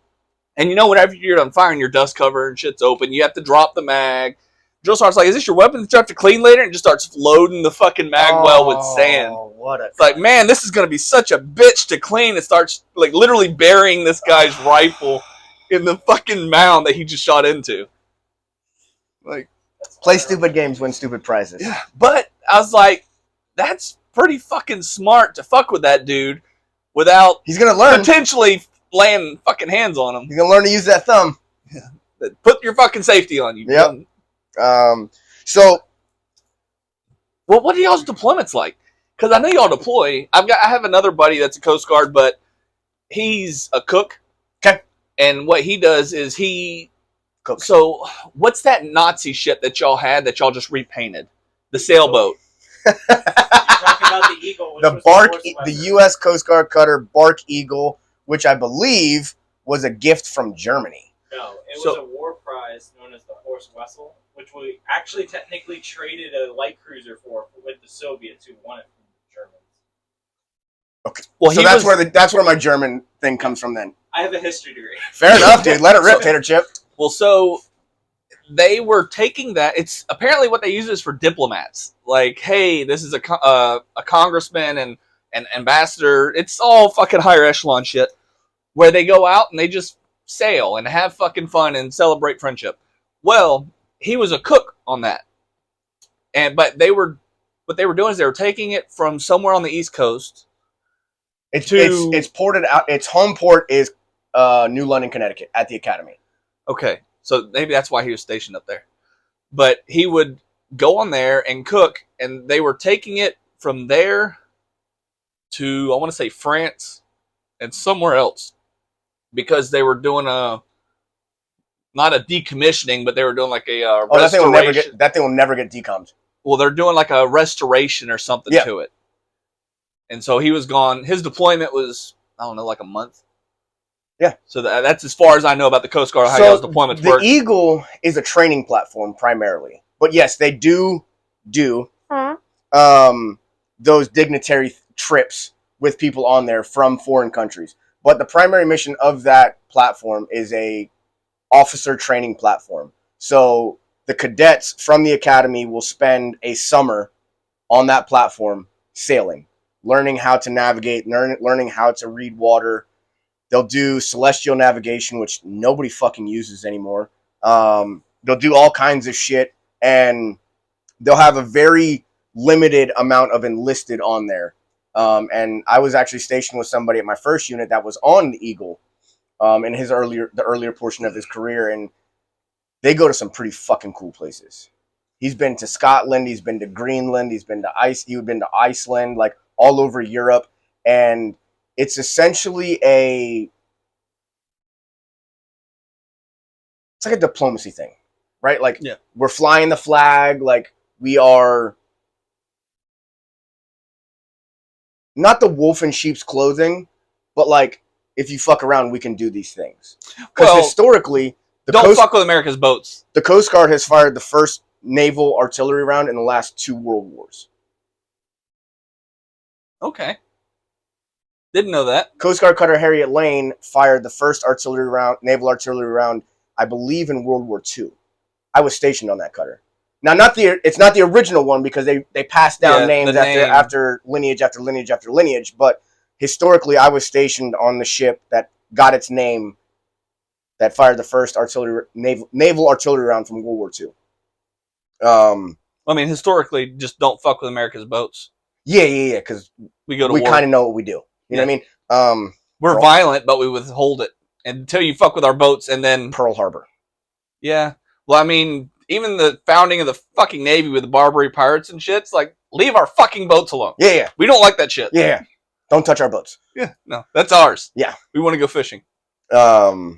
And you know, whenever you're on fire and your dust cover and shit's open, you have to drop the mag. Drill sergeant's like, "Is this your weapon that you have to clean later?" And just starts loading the fucking mag well with sand. What a It's like, man, this is gonna be such a bitch to clean. It starts like literally burying this guy's rifle in the fucking mound that he just shot into. Like, play stupid games, win stupid prizes. yeah. But I was like, that's pretty fucking smart to fuck with that dude without He's gonna learn. potentially laying fucking hands on him. He's gonna learn to use that thumb. Put your fucking safety on you. Yep. So, well, what are y'all's deployments like? Because I know y'all deploy. I have another buddy that's a Coast Guard, but he's a cook. Okay. And what he does is he cooks. So, what's that Nazi ship that y'all had that y'all just repainted? The sailboat. You're talking about the Eagle, which The was Bark, the the U.S. Coast Guard cutter Bark Eagle, which I believe was a gift from Germany. No, it was a war prize known as the Horst Wessel, which we actually technically traded a light cruiser for with the Soviets who won it from the Germans. Okay. Well, So that's where my German thing comes from then. I have a history degree. Fair enough, dude. Let it rip, Tater Chip. Well, so they were taking that. It's apparently what they use is for diplomats. Like, hey, this is a congressman and an ambassador. It's all fucking higher echelon shit where they go out and they just sail and have fucking fun and celebrate friendship. Well, he was a cook on that, but what they were doing is they were taking it from somewhere on the East Coast. It's ported out. Its home port is New London, Connecticut, at the Academy. Okay, so maybe that's why he was stationed up there. But he would go on there and cook, and they were taking it from there to, I want to say, France and somewhere else, because they were doing not a decommissioning, but they were doing like a restoration. That thing will never get decommed. Well, they're doing like a restoration or something to it. And so he was gone. His deployment was, I don't know, like a month. Yeah. So that's as far as I know about the Coast Guard, how y'all's deployments work. The Eagle is a training platform primarily. But yes, they do those dignitary trips with people on there from foreign countries. But the primary mission of that platform is a officer training platform. So the cadets from the academy will spend a summer on that platform sailing, learning how to navigate, learning how to read water. They'll do celestial navigation, which nobody fucking uses anymore. They'll do all kinds of shit, and they'll have a very limited amount of enlisted on there. And I was actually stationed with somebody at my first unit that was on the Eagle in the earlier portion of his career, and they go to some pretty fucking cool places. He's been to Scotland, he's been to Greenland, he's been to Iceland, like all over Europe, and it's essentially it's like a diplomacy thing, right? Like, we're flying the flag, like we are not the wolf in sheep's clothing, but like, if you fuck around, we can do these things. Because historically, don't fuck with America's boats. The Coast Guard has fired the first naval artillery round in the last 2 world wars. Okay. Didn't know that. Coast Guard cutter Harriet Lane fired the first naval artillery round, I believe, in World War II. I was stationed on that cutter. Now, it's not the original one because they passed down names after lineage after lineage after lineage, but historically, I was stationed on the ship that got its name, that fired the first naval artillery round from World War II. I mean, historically, just don't fuck with America's boats. Yeah, because we kind of know what we do. You know what I mean? We're violent, but we withhold it until you fuck with our boats, and then Pearl Harbor. Yeah. Well, I mean, even the founding of the fucking Navy with the Barbary pirates and shit, it's like, leave our fucking boats alone. Yeah. We don't like that shit. Yeah. Don't touch our boats. Yeah. No, that's ours. Yeah. We want to go fishing. I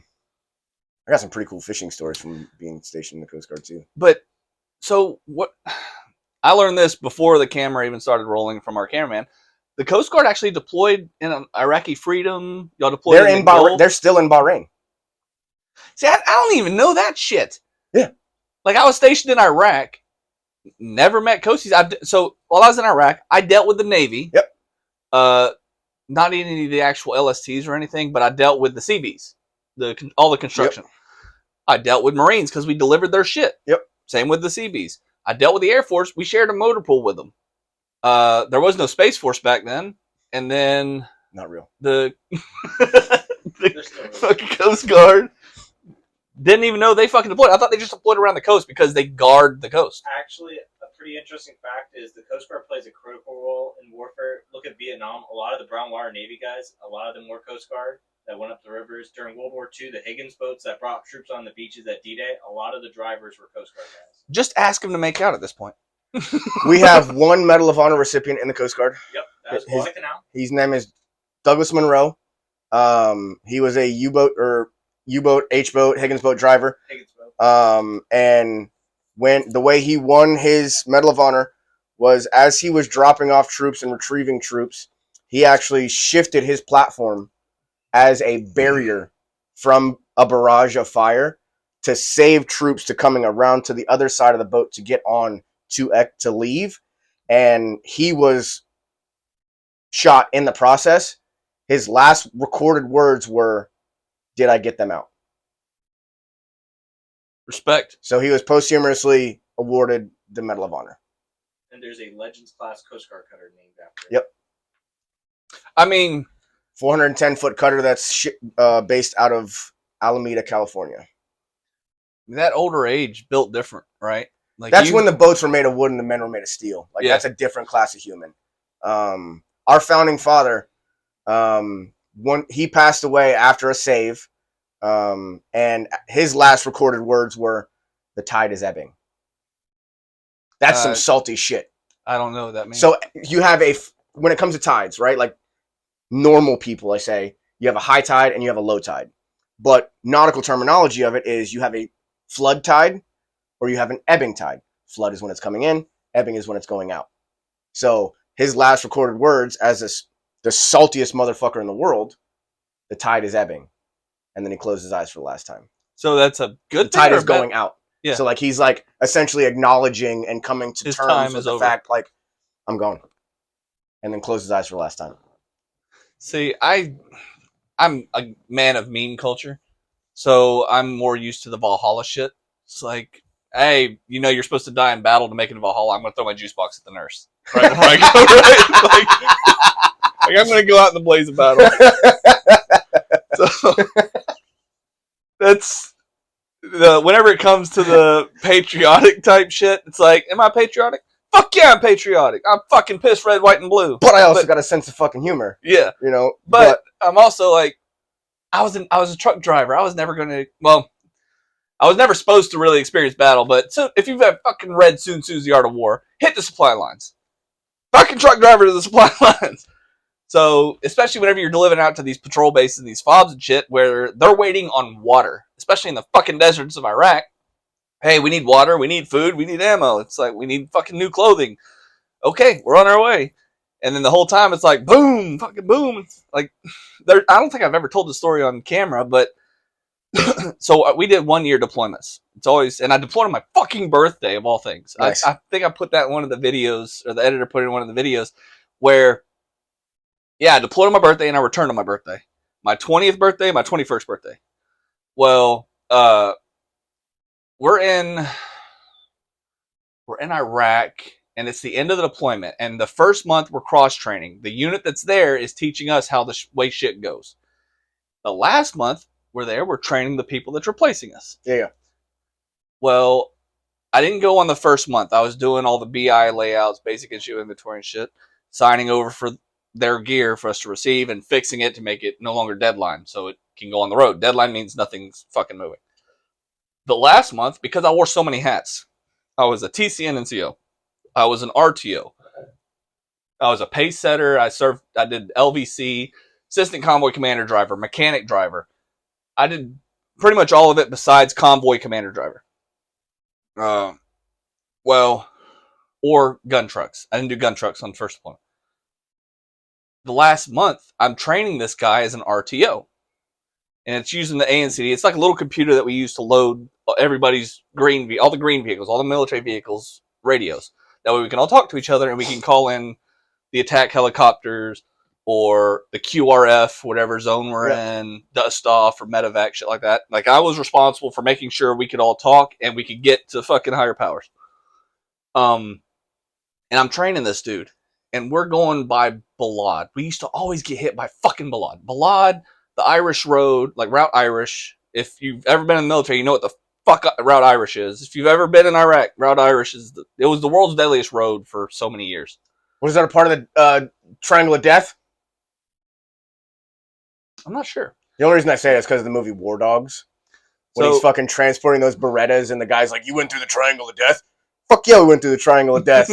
got some pretty cool fishing stories from being stationed in the Coast Guard too. But so what? I learned this before the camera even started rolling from our cameraman. The Coast Guard actually deployed in Iraqi Freedom. Y'all deployed. They're in Bahrain. They're still in Bahrain. See, I don't even know that shit. Yeah. Like, I was stationed in Iraq, Never met Coasties. So while I was in Iraq, I dealt with the Navy. Yep. Not any of the actual LSTs or anything, but I dealt with the CBs, all the construction. Yep. I dealt with Marines because we delivered their shit. Yep. Same with the CBs. I dealt with the Air Force. We shared a motor pool with them. There was no Space Force back then, and then not real. The fucking Coast Guard didn't even know they fucking deployed. I thought they just deployed around the coast because they guard the coast. Actually, a pretty interesting fact is the Coast Guard plays a critical role in warfare. Look at Vietnam. A lot of the Brown Water Navy guys, a lot of them were Coast Guard that went up the rivers. During World War II, the Higgins boats that brought troops on the beaches at D-Day, a lot of the drivers were Coast Guard guys. Just ask them to make out at this point. We have one Medal of Honor recipient in the Coast Guard. Yep, that's Pacific Canal. His name is Douglas Monroe. He was a U-boat, H-boat, Higgins boat driver. And when the way he won his Medal of Honor was as he was dropping off troops and retrieving troops, he actually shifted his platform as a barrier from a barrage of fire to save troops to coming around to the other side of the boat to get on to leave. And he was shot in the process. His last recorded words were, "Did I get them out?" Respect. So he was posthumously awarded the Medal of Honor. And there's a Legends class Coast Guard cutter named after him. Yep. I mean, 410-foot cutter that's based out of Alameda, California. That older age built different, right? Like that's when the boats were made of wood and the men were made of steel. Like that's a different class of human. Our founding father, he passed away after a save, and his last recorded words were, "The tide is ebbing." That's some salty shit. I don't know what that means. So you have when it comes to tides, right? Like normal people, I say, you have a high tide and you have a low tide. But nautical terminology of it is you have a flood tide or you have an ebbing tide. Flood is when it's coming in, ebbing is when it's going out. So his last recorded words as the saltiest motherfucker in the world, "The tide is ebbing." And then he closed his eyes for the last time. So that's a good thing. The tide is going out. Yeah. So like he's like essentially acknowledging and coming to terms with the fact like, I'm going. And then close his eyes for the last time. See, I'm a man of meme culture. So I'm more used to the Valhalla shit. It's like, hey, you're supposed to die in battle to make it to Valhalla. I'm going to throw my juice box at the nurse. Right before I go, right? Like I'm going to go out in the blaze of battle. So that's whenever it comes to the patriotic type shit, it's like, am I patriotic? Fuck yeah, I'm patriotic. I'm fucking pissed red, white, and blue. But I also got a sense of fucking humor. Yeah. But I'm also like, I was a truck driver. I was never supposed to really experience battle, but so if you've fucking read Sun Tzu's The Art of War, hit the supply lines. Fucking truck driver to the supply lines. So, especially whenever you're delivering out to these patrol bases and these FOBs and shit where they're waiting on water, especially in the fucking deserts of Iraq. Hey, we need water, we need food, we need ammo. It's like, we need fucking new clothing. Okay, we're on our way. And then the whole time it's like, boom, fucking boom. It's like, I don't think I've ever told the story on camera, but so we did 1 year deployments. It's always, and I deployed on my fucking birthday of all things. Nice. I think I put that in one of the videos, or the editor put it in one of the videos, where, I deployed on my birthday and I returned on my birthday. My 20th birthday, my 21st birthday. Well, we're in Iraq, and it's the end of the deployment. And the first month we're cross training. The unit that's there is teaching us how the way shit goes. The last month we're training the people that's replacing us. Yeah. Well, I didn't go on the first month. I was doing all the BI layouts, basic issue inventory and shit, signing over for their gear for us to receive and fixing it to make it no longer deadline so it can go on the road. Deadline means nothing's fucking moving. The last month, because I wore so many hats, I was a TCN NCO. I was an RTO. I was a pace setter. I did LVC, assistant convoy commander driver, mechanic driver. I did pretty much all of it besides convoy commander driver. Or gun trucks. I didn't do gun trucks on the first deployment. The last month, I'm training this guy as an RTO. And it's using the ANCD. It's like a little computer that we use to load everybody's all the green vehicles, all the military vehicles, radios. That way we can all talk to each other and we can call in the attack helicopters or the QRF, whatever zone we're in, dust off or medevac, shit like that. Like, I was responsible for making sure we could all talk and we could get to fucking higher powers. And I'm training this dude, and we're going by Balad. We used to always get hit by fucking Balad. Balad, the Irish road, like Route Irish. If you've ever been in the military, you know what the fuck Route Irish is. If you've ever been in Iraq, Route Irish it was the world's deadliest road for so many years. Was that a part of the Triangle of Death? I'm not sure. The only reason I say that is because of the movie War Dogs. When he's fucking transporting those Berettas and the guy's like, you went through the Triangle of Death? Fuck yeah, we went through the Triangle of Death.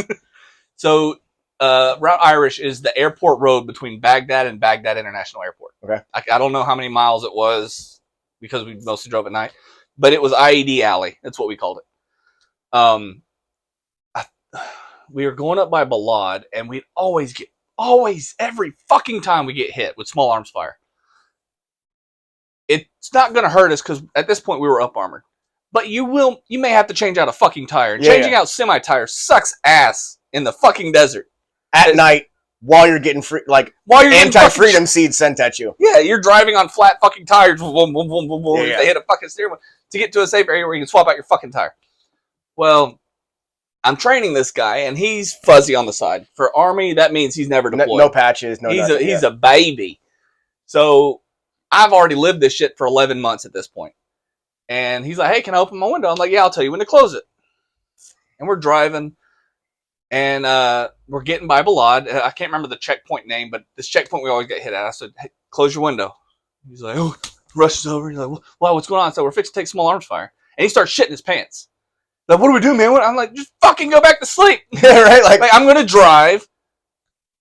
So, Route Irish is the airport road between Baghdad and Baghdad International Airport. Okay. I don't know how many miles it was because we mostly drove at night, but it was IED Alley. That's what we called it. We were going up by Balad, and we'd every fucking time we get hit with small arms fire. It's not going to hurt us because at this point we were up armored. But you may have to change out a fucking tire. Changing out semi-tires sucks ass in the fucking desert. At night, while you're getting anti-freedom seeds sent at you. Yeah, you're driving on flat fucking tires. Boom, boom, boom, boom, boom. They hit a fucking steering wheel to get to a safe area where you can swap out your fucking tire. Well, I'm training this guy, and he's fuzzy on the side. For Army, that means he's never deployed. No patches, no nothing. He's a baby. So I've already lived this shit for 11 months at this point. And he's like, hey, can I open my window? I'm like, yeah, I'll tell you when to close it. And we're driving, and we're getting by Balad. I can't remember the checkpoint name, but this checkpoint we always get hit at. I said, hey, close your window. He's like, oh, rushes over. He's like, well, what's going on? So we're fixing to take small arms fire. And he starts shitting his pants. Like, what do we do, man? I'm like, just fucking go back to sleep. Yeah, right? Like I'm going to drive.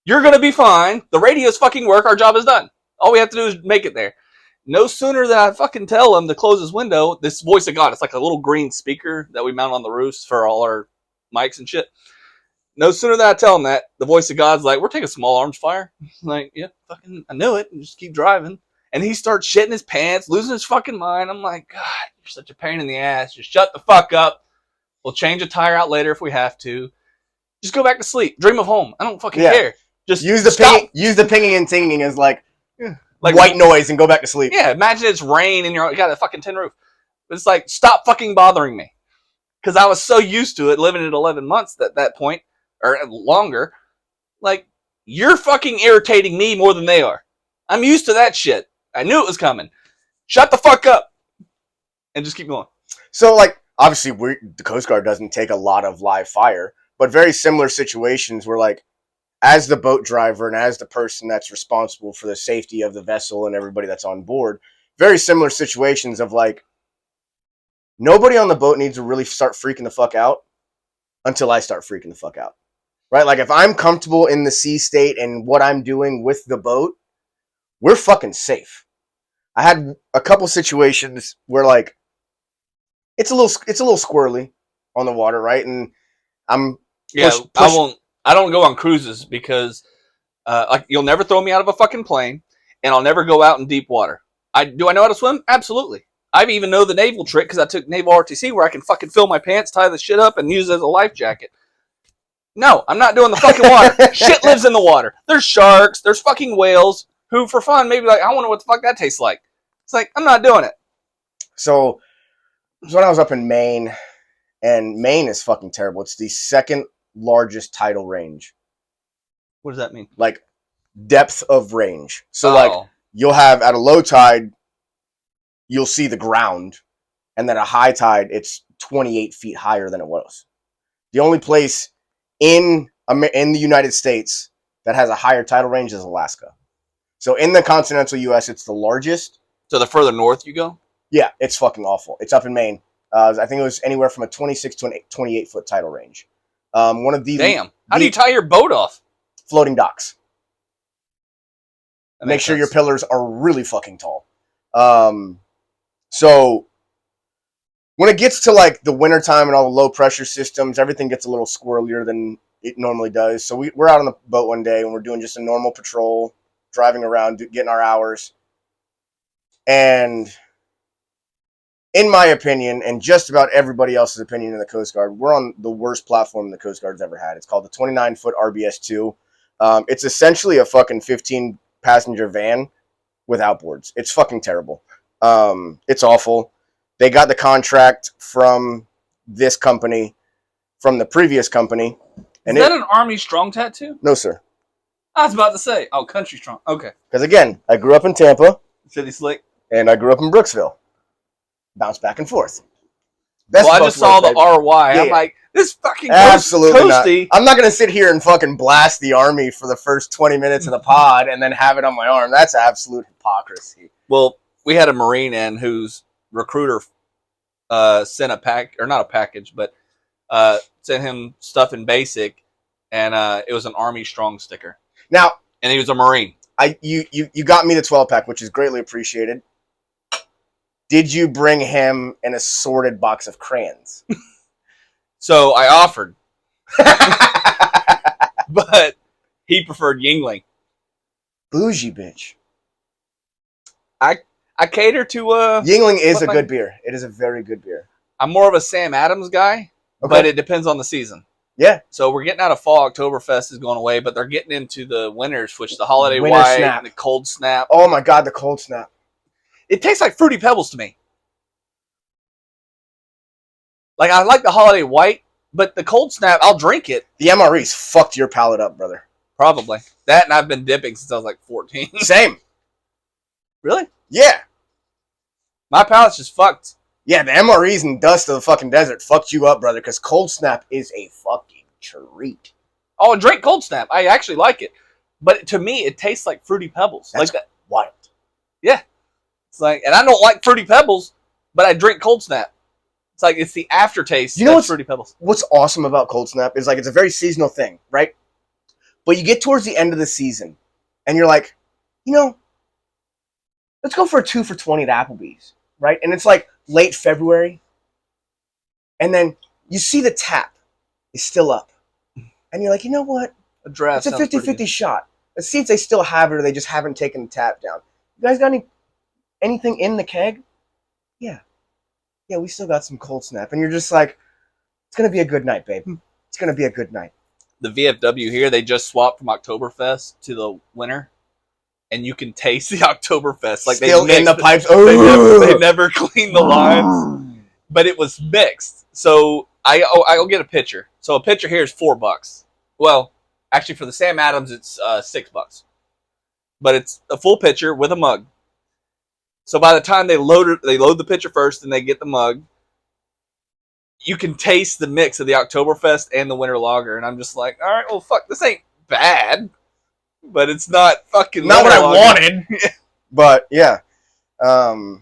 You're going to be fine. The radios fucking work. Our job is done. All we have to do is make it there. No sooner than I fucking tell him to close his window, this voice of God, it's like a little green speaker that we mount on the roofs for all our mics and shit. No sooner than I tell him that, the voice of God's like, we're taking small arms fire. I'm like, yeah, fucking, I knew it. And just keep driving. And he starts shitting his pants, losing his fucking mind. I'm like, God, you're such a pain in the ass. Just shut the fuck up. We'll change a tire out later if we have to. Just go back to sleep. Dream of home. I don't fucking care. Just use the pinging and tinging as like white noise and go back to sleep. Yeah, imagine it's rain and you got a fucking tin roof. But it's like, stop fucking bothering me. Because I was so used to it, living at 11 months at that point, or longer. Like, you're fucking irritating me more than they are. I'm used to that shit. I knew it was coming. Shut the fuck up. And just keep going. So, like, obviously, the Coast Guard doesn't take a lot of live fire, but very similar situations where, like, as the boat driver and as the person that's responsible for the safety of the vessel and everybody that's on board, very similar situations of, like, nobody on the boat needs to really start freaking the fuck out until I start freaking the fuck out. Right? Like, if I'm comfortable in the sea state and what I'm doing with the boat, we're fucking safe. I had a couple situations where, like, it's a little squirrely on the water, right? And I'm I don't go on cruises because like, you'll never throw me out of a fucking plane, and I'll never go out in deep water. Do I know how to swim? Absolutely. I even know the naval trick because I took naval RTC where I can fucking fill my pants, tie the shit up, and use it as a life jacket. No, I'm not doing the fucking water. Shit lives in the water. There's sharks. There's fucking whales who, for fun, maybe like, I wonder what the fuck that tastes like. It's like, I'm not doing it. So when I was up in Maine, and Maine is fucking terrible. It's the second largest tidal range. What does that mean? Like, depth of range. So, like, you'll have, at a low tide, you'll see the ground, and then at a high tide, it's 28 feet higher than it was. The only place in the United States that has a higher tidal range is Alaska. So in the continental U.S., it's the largest. So the further north you go? Yeah, it's fucking awful. It's up in Maine. I think it was anywhere from a 26 to an 28 foot tidal range. One of these. Damn. How do you tie your boat off? Floating docks. Make sure your pillars are really fucking tall. So when it gets to, like, the wintertime and all the low pressure systems, everything gets a little squirrelier than it normally does. So we're out on the boat one day and we're doing just a normal patrol, driving around, getting our hours. And in my opinion, and just about everybody else's opinion in the Coast Guard, we're on the worst platform the Coast Guard's ever had. It's called the 29-foot RBS-2. It's essentially a fucking 15-passenger van with outboards. It's fucking terrible. It's awful. They got the contract from this company, from the previous company. And is that an Army Strong tattoo? No, sir. I was about to say, oh, Country Strong. Okay. Because again, I grew up in Tampa. City Slick. And I grew up in Brooksville. Bounce back and forth. Well, I just saw the RY. I'm like, this fucking absolutely toasty. I'm not going to sit here and fucking blast the Army for the first 20 minutes of the pod and then have it on my arm. That's absolute hypocrisy. Well, we had a Marine in whose recruiter sent a pack, or not a package, but sent him stuff in basic, and it was an Army Strong sticker. Now, and he was a Marine. You got me the 12-pack, which is greatly appreciated. Did you bring him an assorted box of crayons? So I offered. But he preferred Yingling. Bougie bitch. I cater to... Yingling is a good beer. It is a very good beer. I'm more of a Sam Adams guy, but it depends on the season. Yeah. So we're getting out of fall. Oktoberfest is going away, but they're getting into the winters, which the Holiday White and the Cold Snap. Oh my God, the Cold Snap. It tastes like Fruity Pebbles to me. Like, I like the Holiday White, but the Cold Snap, I'll drink it. The MRE's fucked your palate up, brother. Probably. That, and I've been dipping since I was like 14. Same. Really? Yeah. My palate's just fucked. Yeah, the MREs and dust of the fucking desert fucked you up, brother, because Cold Snap is a fucking treat. Oh, and drink Cold Snap. I actually like it. But to me, it tastes like Fruity Pebbles. That's like that. Wild. Yeah. It's like, and I don't like Fruity Pebbles, but I drink Cold Snap. It's like, it's the aftertaste of Fruity Pebbles. What's awesome about Cold Snap is, like, it's a very seasonal thing, right? But you get towards the end of the season, and you're like, you know, let's go for a 2 for $20 at Applebee's, right? And it's like late February, and then you see the tap is still up. And you're like, you know what? It's a 50-50 shot. Let's see if they still have it or they just haven't taken the tap down. You guys got anything in the keg? Yeah. Yeah, we still got some Cold Snap. And you're just like, it's going to be a good night, babe. It's going to be a good night. The VFW here, they just swapped from Oktoberfest to the winter. And you can taste the Oktoberfest. Like still in the pipes. They never cleaned the lines. But it was mixed. So I'll get a pitcher. So a pitcher here is $4. Well, actually for the Sam Adams, it's $6. But it's a full pitcher with a mug. So by the time they load the pitcher first and they get the mug, you can taste the mix of the Oktoberfest and the winter lager. And I'm just like, all right, well, fuck, this ain't bad. But it's not fucking... Not what I wanted. But, yeah. Oh,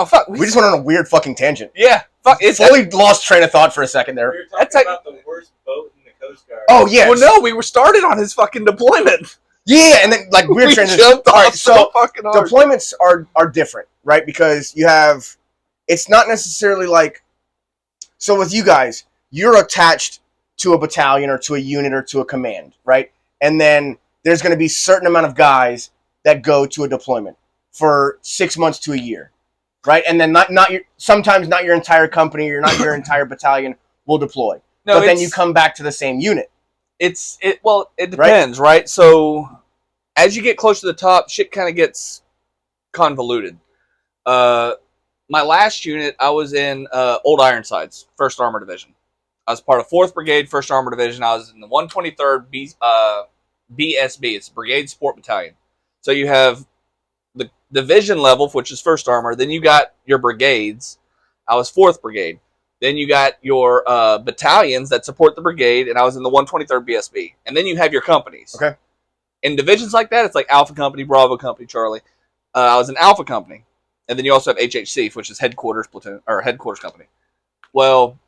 fuck. We just went on a weird fucking tangent. Yeah. Fuck. It's fully lost train of thought for a second there. We were talking about the worst boat in the Coast Guard. Oh, yes. Well, no, we were started on his fucking deployment. Yeah, and then, like, weird transition. All right, so fucking hard. Deployments are different, right? Because you have... It's not necessarily like... So with you guys, you're attached to a battalion or to a unit or to a command, right? And then there's going to be a certain amount of guys that go to a deployment for 6 months to a year, right? And then sometimes not your entire company or not your entire battalion will deploy. No, but then you come back to the same unit. It depends, right? So as you get close to the top, shit kind of gets convoluted. My last unit, I was in Old Ironsides, 1st Armor Division. I was part of 4th Brigade, 1st Armor Division. I was in the 123rd BSB. It's Brigade Support Battalion. So you have the division level, which is 1st Armor. Then you got your brigades. I was 4th Brigade. Then you got your battalions that support the brigade, and I was in the 123rd BSB. And then you have your companies. Okay. In divisions like that, it's like Alpha Company, Bravo Company, Charlie. I was in Alpha Company. And then you also have HHC, which is Headquarters Platoon, or Headquarters Company. Well,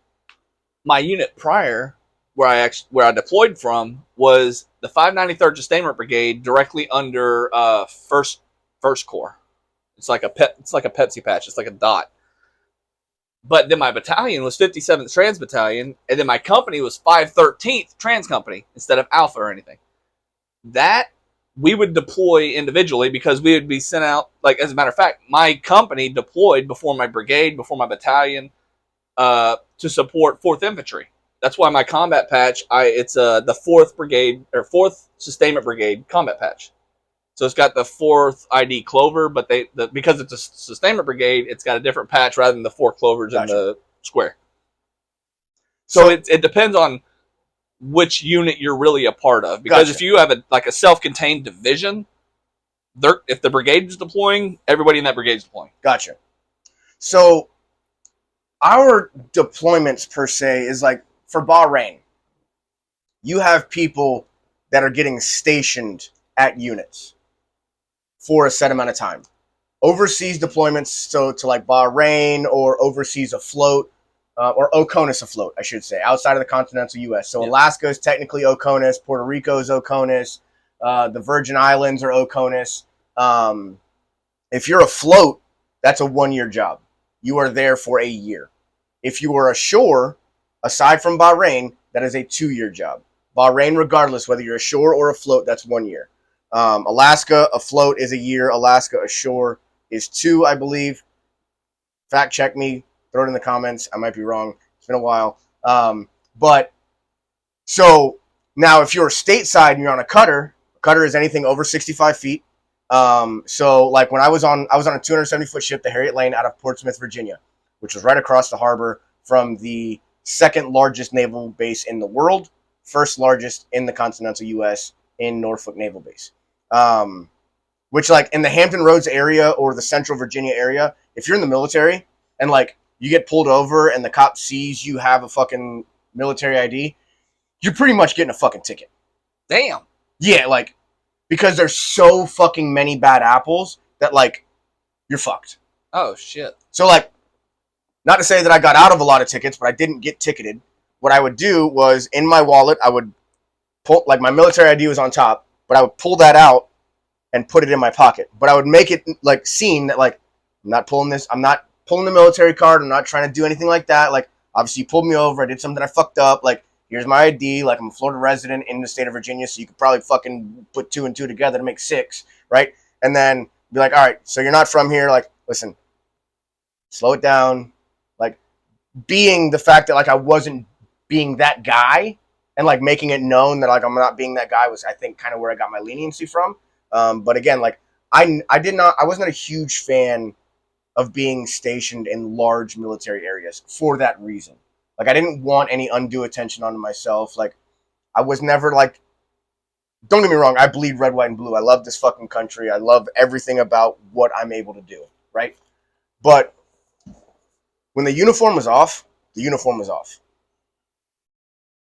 my unit prior, where I deployed from, was the 593rd Sustainment Brigade, directly under First Corps. It's like a Pepsi patch. It's like a dot. But then my battalion was 57th Trans Battalion, and then my company was 513th Trans Company instead of Alpha or anything. That we would deploy individually because we would be sent out. Like, as a matter of fact, my company deployed before my brigade, before my battalion, to support 4th Infantry. That's why my combat patch, it's the 4th Brigade or 4th Sustainment Brigade combat patch. So it's got the 4th ID clover, but because it's a sustainment brigade, it's got a different patch rather than the 4 clovers in the square. So it depends on which unit you're really a part of. Because if you have a self-contained division, if the brigade is deploying, everybody in that brigade is deploying. Gotcha. So our deployments per se is like for Bahrain, you have people that are getting stationed at units for a set amount of time. Overseas deployments, so to like Bahrain or overseas afloat, or OCONUS afloat, I should say, outside of the continental U.S. So Alaska is technically OCONUS, Puerto Rico is OCONUS, the Virgin Islands are OCONUS. If you're afloat, that's a 1-year job. You are there for a year. If you are ashore, aside from Bahrain, that is a 2-year job. Bahrain, regardless, whether you're ashore or afloat, that's 1 year. Alaska afloat is a year. Alaska ashore is 2, I believe. Fact check me. Throw it in the comments. I might be wrong. It's been a while. But so now if you're stateside and you're on a cutter is anything over 65 feet. So like when I was on a 270-foot ship, the Harriet Lane, out of Portsmouth, Virginia, which was right across the harbor from the 2nd largest naval base in the world, 1st largest in the continental U.S. in Norfolk Naval Base. Which like in the Hampton Roads area or the Central Virginia area, if you're in the military and like you get pulled over and the cop sees you have a fucking military ID, you're pretty much getting a fucking ticket. Damn. Yeah, like, because there's so fucking many bad apples that like you're fucked. Oh shit. So like, not to say that I got out of a lot of tickets, but I didn't get ticketed. What I would do was in my wallet, I would pull, like my military ID was on top, but I would pull that out and put it in my pocket. But I would make it like seen that like I'm not pulling the military card. I'm not trying to do anything like that. Like obviously you pulled me over. I did something I fucked up. Like here's my ID. Like I'm a Florida resident in the state of Virginia, so you could probably fucking put 2 and 2 together to make 6, right? And then be like, all right, so you're not from here. Like listen, slow it down. Like being the fact that like I wasn't being that guy and like making it known that like I'm not being that guy was, I think, kind of where I got my leniency from. But again, like I wasn't a huge fan of being stationed in large military areas for that reason. Like I didn't want any undue attention onto myself. Like I was never like, don't get me wrong, I bleed red, white, and blue. I love this fucking country. I love everything about what I'm able to do, right? But when the uniform was off, the uniform was off.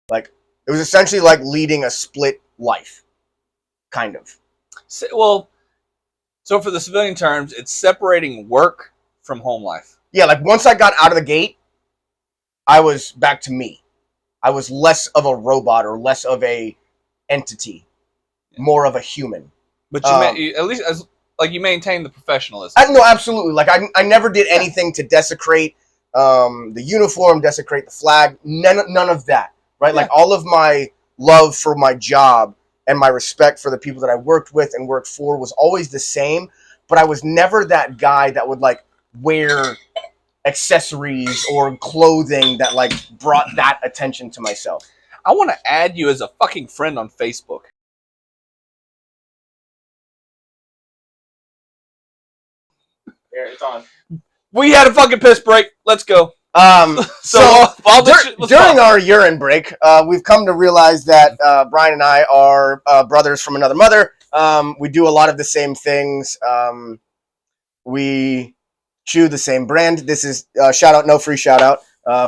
Like it was essentially like leading a split life, kind of. Well, so for the civilian terms, it's separating work from home life. Yeah, like once I got out of the gate, I was back to me. I was less of a robot or less of a entity, more of a human. But you at least you maintain the professionalism. No, absolutely. Like I never did anything to desecrate the uniform, desecrate the flag. None of that. Right? Yeah. Like all of my love for my job and my respect for the people that I worked with and worked for was always the same, but I was never that guy that would like wear accessories or clothing that like brought that attention to myself. I want to add you as a fucking friend on Facebook. There, it's on. We had a fucking piss break. Let's go. So during our urine break, we've come to realize that Brian and I are brothers from another mother. We do a lot of the same things. We chew the same brand. This is shout out, no free shout out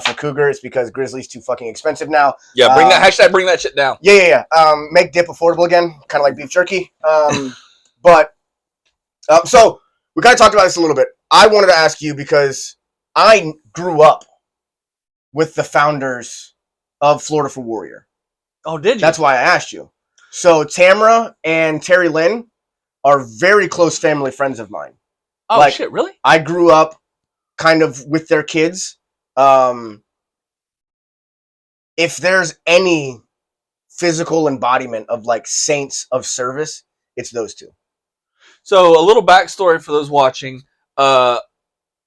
for Cougar. It's because Grizzly's too fucking expensive now. Yeah, bring that shit down. Yeah. Make dip affordable again, kind of like beef jerky. So we kind of talked about this a little bit. I wanted to ask you because I grew up with the founders of Florida for Warrior. Oh, did you? That's why I asked you. So Tamara and Terry Lynn are very close family friends of mine. Oh, like, shit, really? I grew up kind of with their kids. If there's any physical embodiment of like saints of service, it's those two. So a little backstory for those watching. I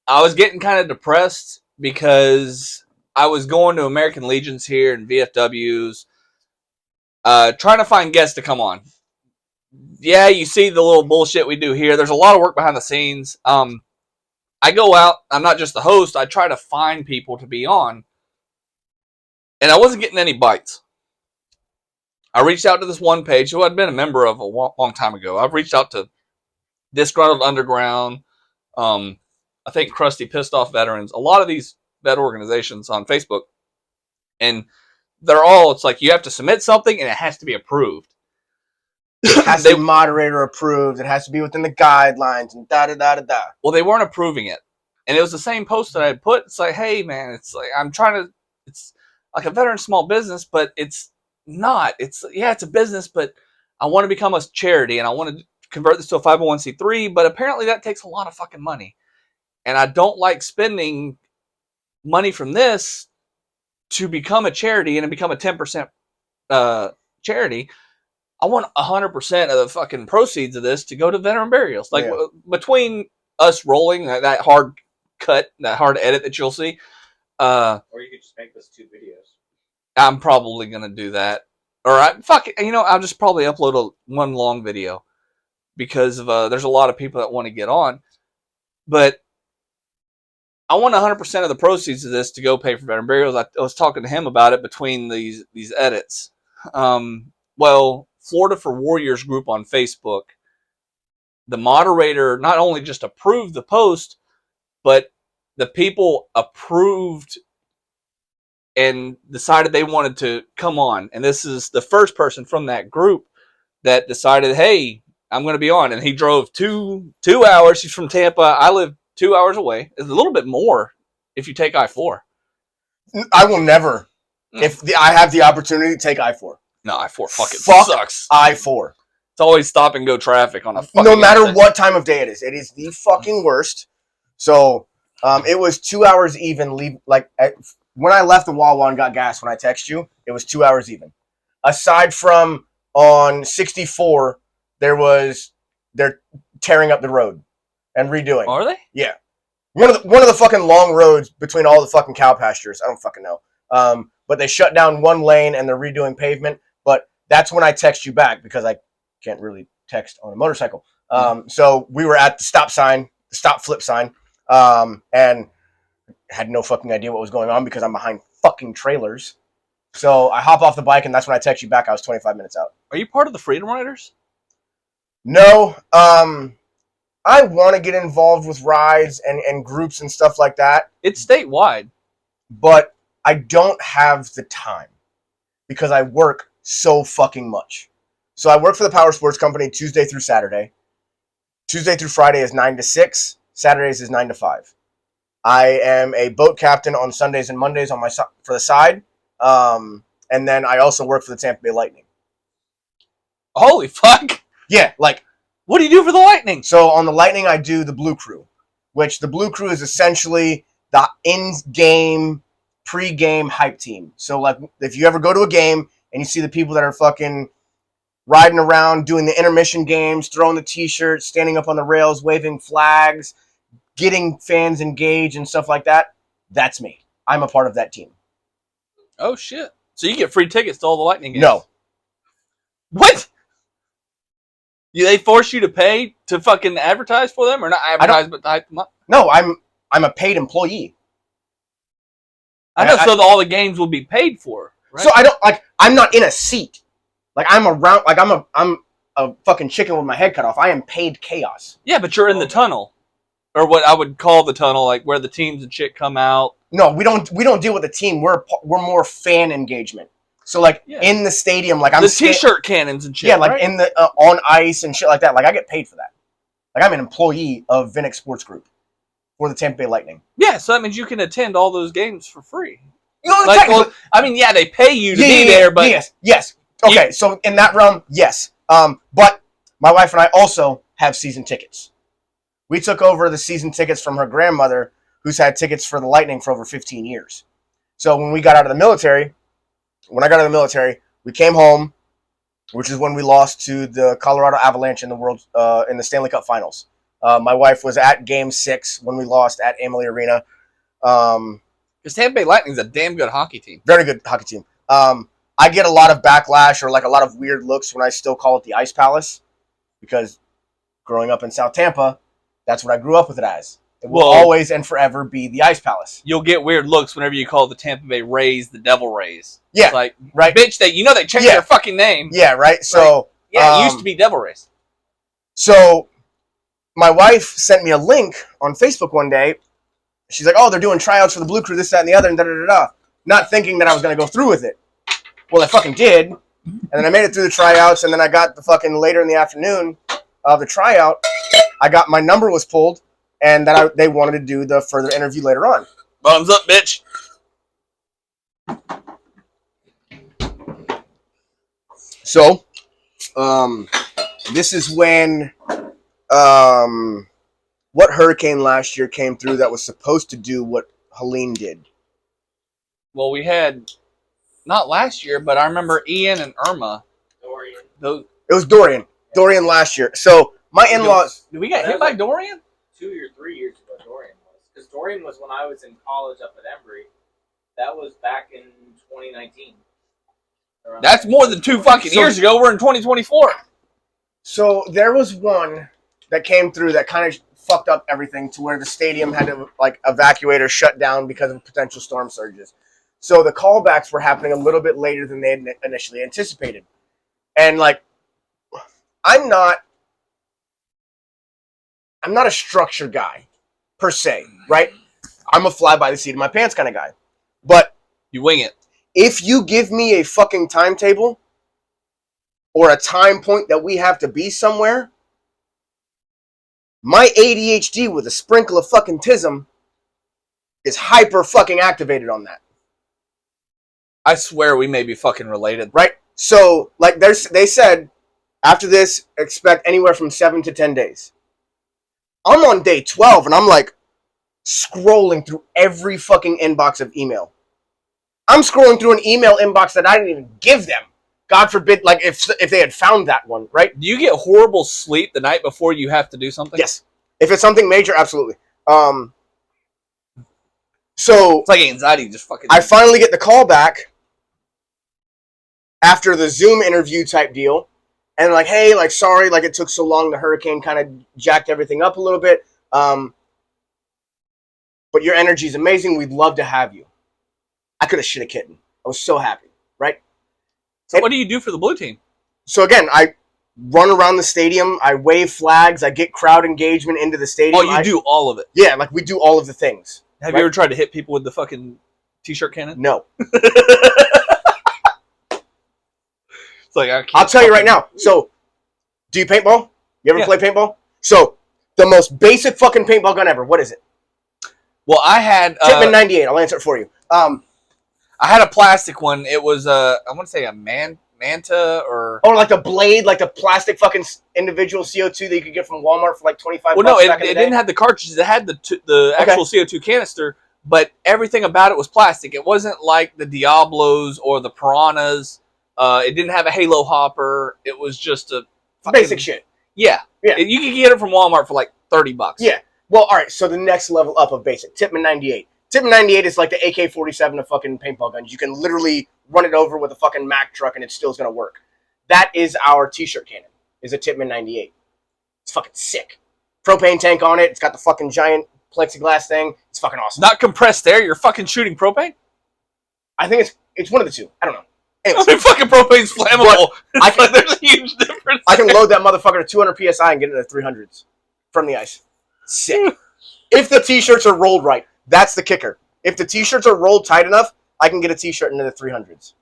was getting kind of depressed because I was going to American Legions here and VFWs, trying to find guests to come on. Yeah, you see the little bullshit we do here. There's a lot of work behind the scenes. I go out. I'm not just the host. I try to find people to be on. And I wasn't getting any bites. I reached out to this one page who I'd been a member of a long time ago. I've reached out to Disgruntled Underground, I think Crusty Pissed Off Veterans, a lot of these vet organizations on Facebook. And they're all, it's like you have to submit something and it has to be approved. It has to be moderator approved. It has to be within the guidelines and da-da-da-da-da. Well, they weren't approving it. And it was the same post that I had put. It's like, hey, man, it's like I'm trying to, it's like a veteran small business, but it's not. It's a business, but I want to become a charity and I want to convert this to a 501c3, but apparently that takes a lot of fucking money. And I don't like spending money from this to become a charity and become a 10% charity. I want 100% of the fucking proceeds of this to go to veteran burials. Like between us rolling that hard cut, that hard edit that you'll see. Or you could just make this 2 videos. I'm probably going to do that. Or I'll just probably upload one long video because of, there's a lot of people that want to get on. But I want 100% of the proceeds of this to go pay for veteran burials. I was talking to him about it between these edits. Well, Florida for Warriors group on Facebook, the moderator not only just approved the post, but the people approved and decided they wanted to come on. And this is the first person from that group that decided, hey, I'm going to be on. And he drove two hours. He's from Tampa. I live 2 hours away. It's a little bit more if you take I-4. I will never, if I have the opportunity to take I-4. No, I-4 fucking Fuck sucks. I-4. It's always stop and go traffic on a fucking no matter what time of day it is the fucking worst. So it was 2 hours even. When I left the Wawa and got gas, when I text you, it was 2 hours even. Aside from on 64, they're tearing up the road and redoing. Are they? Yeah. One of the fucking long roads between all the fucking cow pastures. I don't fucking know. But they shut down one lane and they're redoing pavement. But that's when I text you back because I can't really text on a motorcycle. So we were at the stop flip sign, and had no fucking idea what was going on because I'm behind fucking trailers. So I hop off the bike and that's when I text you back. I was 25 minutes out. Are you part of the Freedom Riders? No. I want to get involved with rides and groups and stuff like that. It's statewide. But I don't have the time because I work so fucking much. So I work for the Power Sports Company Tuesday through Saturday. Tuesday through Friday is 9 to 6. Saturdays is 9 to 5. I am a boat captain on Sundays and Mondays for the side. And then I also work for the Tampa Bay Lightning. Holy fuck. Yeah, what do you do for the Lightning? So on the Lightning, I do the Blue Crew, which the Blue Crew is essentially the in-game, pre-game hype team. So if you ever go to a game and you see the people that are fucking riding around, doing the intermission games, throwing the t-shirts, standing up on the rails, waving flags, getting fans engaged and stuff like that, that's me. I'm a part of that team. Oh, shit. So you get free tickets to all the Lightning games? No. What? They force you to pay to fucking advertise for them? Or not advertise, but to hype them up? No, I'm a paid employee. I know, so all the games will be paid for, right? So I'm not in a seat. I'm around, I'm a fucking chicken with my head cut off. I am paid chaos. Yeah, but you're in the tunnel. Or what I would call the tunnel, where the teams and shit come out. No, we don't deal with the team. We're more fan engagement. So in the stadium, I'm the t-shirt cannons and shit. Yeah, right? in the on ice and shit like that. I get paid for that. I'm an employee of Vinnick Sports Group for the Tampa Bay Lightning. Yeah, so that means you can attend all those games for free. They pay you to be there, but yes. Okay, so in that realm, yes. But my wife and I also have season tickets. We took over the season tickets from her grandmother, who's had tickets for the Lightning for over 15 years. So when I got out of the military, we came home. which is when we lost to the Colorado Avalanche in the Stanley Cup Finals. My wife was at Game 6 when we lost at Amalie Arena. Because Tampa Bay Lightning's a damn good hockey team. Very good hockey team. I get a lot of backlash or like a lot of weird looks when I still call it the Ice Palace, because growing up in South Tampa, that's what I grew up with it as. It will always and forever be the Ice Palace. You'll get weird looks whenever you call the Tampa Bay Rays the Devil Rays. Yeah, it's like, right. Bitch, they changed their fucking name. Yeah, right. So it used to be Devil Rays. So my wife sent me a link on Facebook one day. She's like, "Oh, they're doing tryouts for the Blue Crew, this, that, and the other, and da-da-da-da." Not thinking that I was going to go through with it. Well, I fucking did. And then I made it through the tryouts, and then I got the fucking later in the afternoon of the tryout, my number was pulled, and then they wanted to do the further interview later on. Thumbs up, bitch. So, this is when, what hurricane last year came through that was supposed to do what Helene did? Well, we had, not last year, but I remember Ian and Irma. Dorian. It was Dorian. Dorian last year. So, my in-laws... Did we get hit by Dorian? 2 or 3 years ago, Dorian was. Because Dorian was when I was in college up at Embry. That was back in 2019. That's more than 2 fucking years ago. We're in 2024. So, there was one that came through that kind of fucked up everything to where the stadium had to, like, evacuate or shut down because of potential storm surges. So, the callbacks were happening a little bit later than they had initially anticipated. And, like, I'm not a structure guy, per se, right? I'm a fly by the seat of my pants kind of guy. But you wing it. If you give me a fucking timetable or a time point that we have to be somewhere, my ADHD with a sprinkle of fucking tism is hyper fucking activated on that. I swear we may be fucking related. Right? So, like they said, after this, expect anywhere from 7 to 10 days. I'm on day 12, and I'm like scrolling through every fucking inbox of email. I'm scrolling through an email inbox that I didn't even give them. God forbid, like if they had found that one, right? Do you get horrible sleep the night before you have to do something? Yes. If it's something major, absolutely. So it's like anxiety, just fucking. I finally get the call back after the Zoom interview type deal. And like, hey, like, sorry, like it took so long. The hurricane kind of jacked everything up a little bit. But your energy is amazing. We'd love to have you. I could have shit a kitten. I was so happy, right? So what do you do for the blue team? So again, I run around the stadium. I wave flags. I get crowd engagement into the stadium. Oh, you do all of it? Yeah, like we do all of the things. Have you ever tried to hit people with the fucking t-shirt cannon? No. Like, I'll tell you right now. So, do you paintball? You ever play paintball? So, the most basic fucking paintball gun ever. What is it? Well, I had... Tippmann 98. I'll answer it for you. I had a plastic one. It was, I want to say a Manta or... Oh, like the blade, like the plastic fucking individual CO2 that you could get from Walmart for like $25 Well, no, it didn't have the cartridges. It had the actual CO2 canister, but everything about it was plastic. It wasn't like the Diablos or the Piranhas. It didn't have a halo hopper. It was just a fucking, basic shit. Yeah. You could get it from Walmart for like $30. Yeah. Well, all right. So the next level up of basic, Tippmann 98. Tippmann 98 is like the AK-47 of fucking paintball guns. You can literally run it over with a fucking Mack truck and it still is going to work. That is our t-shirt cannon. Is a Tippmann 98. It's fucking sick. Propane tank on it. It's got the fucking giant plexiglass thing. It's fucking awesome. Not compressed air. You're fucking shooting propane? I think it's one of the two. I don't know. Anyways, I mean, fucking propane's flammable. There's a huge difference. I can load that motherfucker to 200 PSI and get it to 300s from the ice. Sick. If the t-shirts are rolled right, that's the kicker. If the t-shirts are rolled tight enough, I can get a t-shirt into the 300s.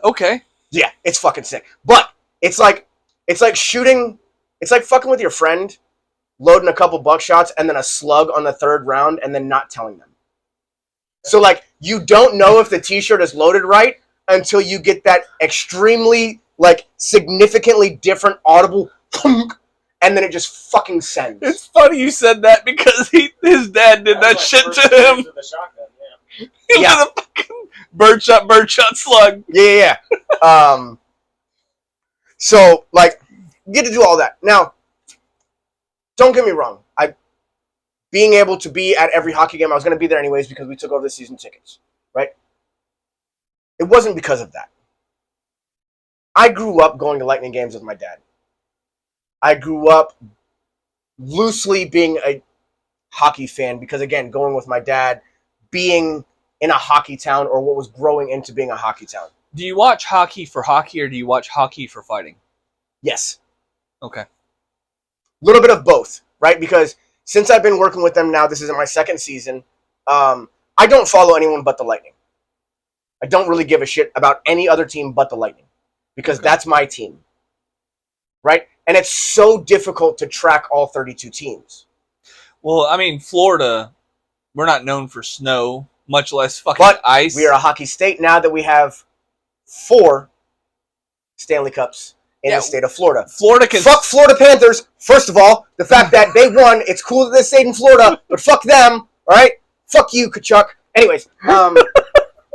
Okay. Yeah, it's fucking sick. But it's like shooting. It's like fucking with your friend, loading a couple buckshots and then a slug on the third round and then not telling them. So, like, you don't know if the t-shirt is loaded right until you get that extremely, like, significantly different audible thunk, and then it just fucking sends. It's funny you said that because his dad did that shit to him. Yeah. With a fucking birdshot slug. Yeah. So, like, you get to do all that. Now, don't get me wrong. Being able to be at every hockey game, I was going to be there anyways because we took over the season tickets, right? It wasn't because of that. I grew up going to Lightning games with my dad. I grew up loosely being a hockey fan because, again, going with my dad, being in a hockey town or what was growing into being a hockey town. Do you watch hockey for hockey or do you watch hockey for fighting? Yes. Okay. A little bit of both, right? Because since I've been working with them now, this is my second season, I don't follow anyone but the Lightning. I don't really give a shit about any other team but the Lightning because that's my team, right? And it's so difficult to track all 32 teams. Well, I mean, Florida, we're not known for snow, much less fucking ice. We are a hockey state now that we have 4 Stanley Cups in the state of Florida. Fuck Florida Panthers. First of all, the fact that they won, it's cool that they stayed in Florida, but fuck them, all right? Fuck you, Kachuk. Anyways,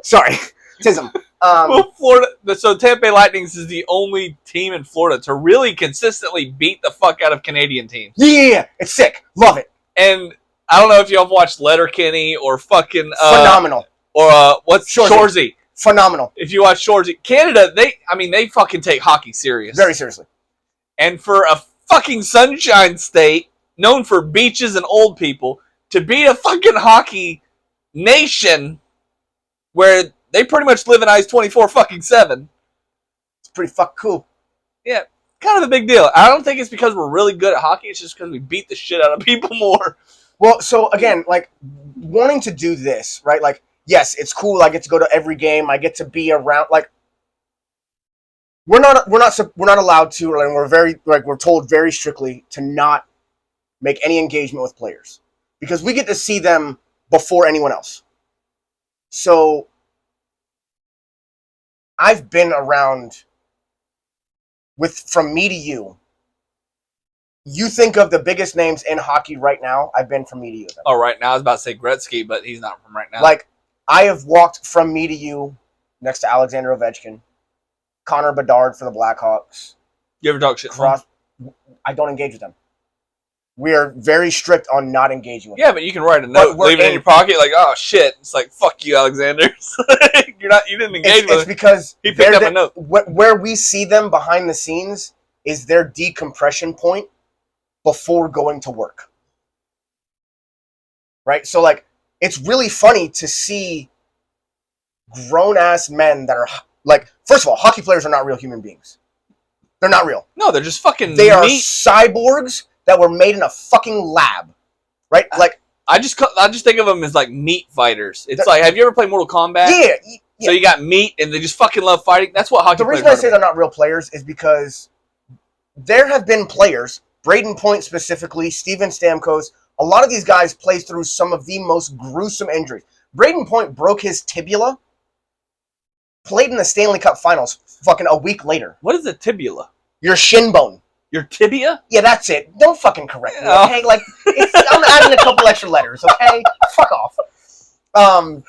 sorry, Tism. Well, Florida. So Tampa Bay Lightnings is the only team in Florida to really consistently beat the fuck out of Canadian teams. Yeah, it's sick. Love it. And I don't know if y'all have watched Letterkenny or fucking phenomenal. Or what's Shoresy? Phenomenal. If you watch Shoresy, Canada, they fucking take hockey serious. Very seriously. And for a fucking sunshine state known for beaches and old people to beat a fucking hockey nation where they pretty much live in ice 24/7. It's pretty fucking cool. Yeah, kind of a big deal. I don't think it's because we're really good at hockey. It's just because we beat the shit out of people more. Well, so again, like wanting to do this, right? Like, yes, it's cool. I get to go to every game. I get to be around. Like, we're not allowed to, and we're told very strictly to not make any engagement with players because we get to see them before anyone else. So I've been around from me to you. You think of the biggest names in hockey right now, I've been from me to you. Oh, right now I was about to say Gretzky, but he's not from right now. Like, I have walked from me to you next to Alexander Ovechkin, Connor Bedard for the Blackhawks. You ever talk shit? I don't engage with them. We are very strict on not engaging with them. Yeah, but you can write a note, leave it in your pocket, like, oh shit. It's like, fuck you, Alexander. You didn't engage with him. It's because he picked up a note. Where we see them behind the scenes is their decompression point before going to work. Right? So, like, it's really funny to see grown-ass men that are, like, first of all, hockey players are not real human beings. They're not real. No, they're just fucking They are cyborgs that were made in a fucking lab. Right? Like, I just think of them as, like, meat fighters. It's like, have you ever played Mortal Kombat? Yeah. So you got meat, and they just fucking love fighting. That's what hockey players are. The reason I say they're not real players is because there have been players, Braden Point specifically, Steven Stamkos, a lot of these guys play through some of the most gruesome injuries. Braden Point broke his tibia, played in the Stanley Cup Finals fucking a week later. What is a tibia? Your shin bone. Your tibia? Yeah, that's it. Don't fucking correct me, okay? Like, I'm adding a couple extra letters, okay? Fuck off.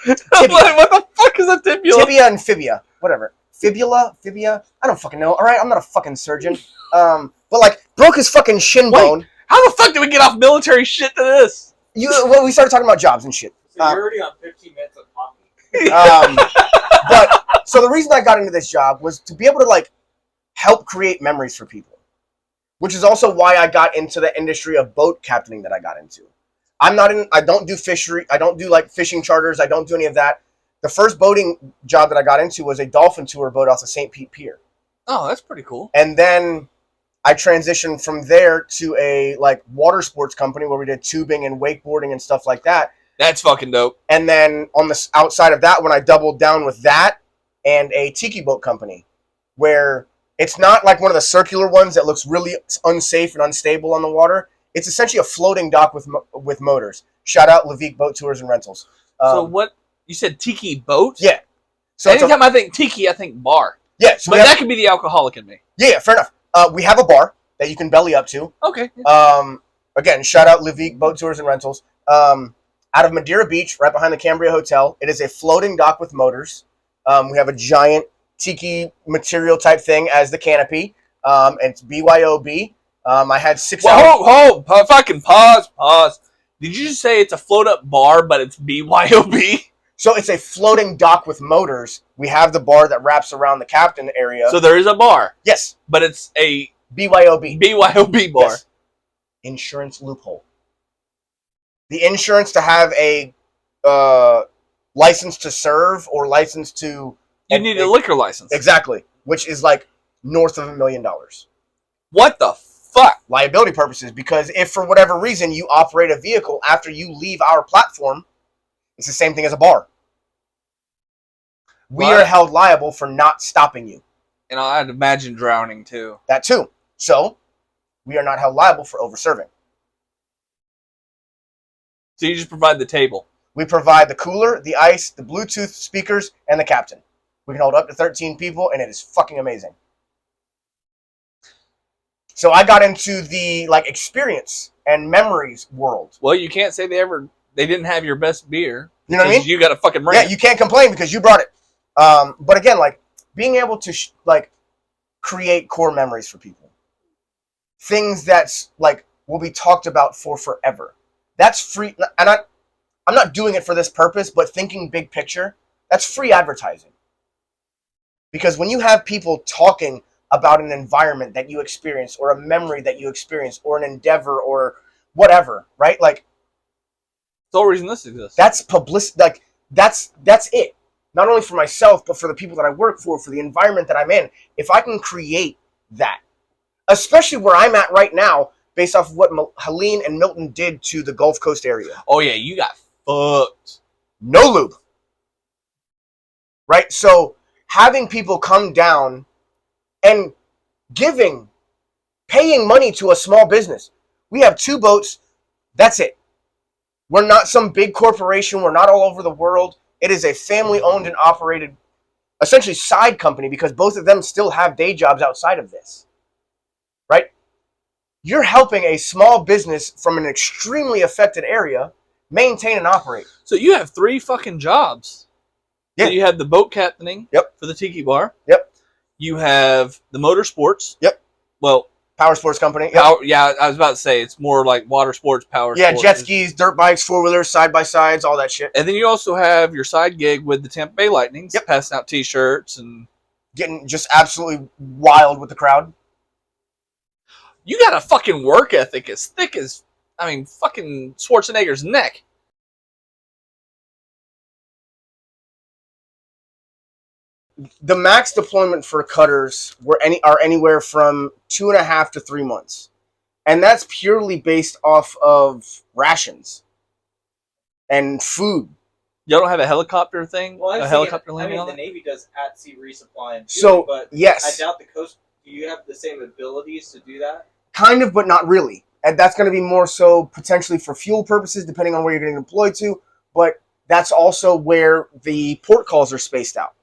Tibia. What the fuck is a tibia? Tibia and fibia. Whatever. Fibula? I don't fucking know, alright? I'm not a fucking surgeon. But, like, broke his fucking shin bone. How the fuck did we get off military shit to this? Well, we started talking about jobs and shit. So you're already on 15 minutes of hockey. But, so the reason I got into this job was to be able to, like, help create memories for people. Which is also why I got into the industry of boat captaining that I got into. I don't do fishery, I don't do, like, fishing charters, I don't do any of that. The first boating job that I got into was a dolphin tour boat off the St. Pete Pier. Oh, that's pretty cool. And then I transitioned from there to a, like, water sports company where we did tubing and wakeboarding and stuff like that. That's fucking dope. And then on the outside of that, when I doubled down with that and a tiki boat company, where it's not like one of the circular ones that looks really unsafe and unstable on the water. It's essentially a floating dock with motors. Shout out Levique Boat Tours and Rentals. So what, you said tiki boat? Yeah. So anytime I think tiki, I think bar. Yeah. So but that could be the alcoholic in me. Yeah, fair enough. We have a bar that you can belly up to. Okay. Again, shout out Levique Boat Tours and Rentals. out of Madeira Beach, right behind the Cambria Hotel. It is a floating dock with motors. We have a giant tiki material type thing as the canopy. It's BYOB. I had 6 hours. Fucking pause. Did you just say it's a float up bar, but it's BYOB? So it's a floating dock with motors. We have the bar that wraps around the captain area. So there is a bar. Yes. But it's a BYOB. BYOB bar. Yes. Insurance loophole. The insurance to have a license to serve or license to... You need a liquor license. Exactly. Which is like north of $1 million. What the fuck? Liability purposes. Because if for whatever reason you operate a vehicle after you leave our platform, it's the same thing as a bar. We are held liable for not stopping you. And I'd imagine drowning too. That too. So, we are not held liable for over-serving. So you just provide the table. We provide the cooler, the ice, the Bluetooth speakers, and the captain. We can hold up to 13 people, and it is fucking amazing. So I got into the experience and memories world. Well, you can't say they didn't have your best beer. You know what I mean? You got to fucking bring it. Yeah, you can't complain because you brought it. But again, being able to create core memories for people, things that's will be talked about for forever. That's free, and I'm not doing it for this purpose, but thinking big picture, that's free advertising. Because when you have people talking about an environment that you experience, or a memory that you experience, or an endeavor, or whatever, right? The whole reason this exists. That's publicity. That's it. Not only for myself, but for the people that I work for the environment that I'm in. If I can create that, especially where I'm at right now, based off of what Helene and Milton did to the Gulf Coast area. Oh yeah, you got fucked. No lube. Right? So having people come down and paying money to a small business. We have 2 boats. That's it. We're not some big corporation. We're not all over the world. It is a family-owned and operated, essentially side company, because both of them still have day jobs outside of this. Right? You're helping a small business from an extremely affected area maintain and operate. So you have 3 fucking jobs. Yeah. So you have the boat captaining. Yep. For the tiki bar. Yep. You have the motorsports. Yep. Well, power sports company. Yep. Yeah, I was about to say it's more like water sports, power sports. sports. Jet skis, dirt bikes, 4-wheelers, side-by-sides, all that shit. And then you also have your side gig with the Tampa Bay Lightning, passing out T-shirts and getting just absolutely wild with the crowd. You got a fucking work ethic as thick as, fucking Schwarzenegger's neck. The max deployment for cutters are anywhere from 2.5 to 3 months. And that's purely based off of rations and food. Y'all don't have a helicopter thing? Well, a helicopter landing on the Navy does at-sea resupply and So, fuel, but yes. I doubt the Coast... Do you have the same abilities to do that? Kind of, but not really. And that's going to be more so potentially for fuel purposes, depending on where you're getting deployed to. But that's also where the port calls are spaced out.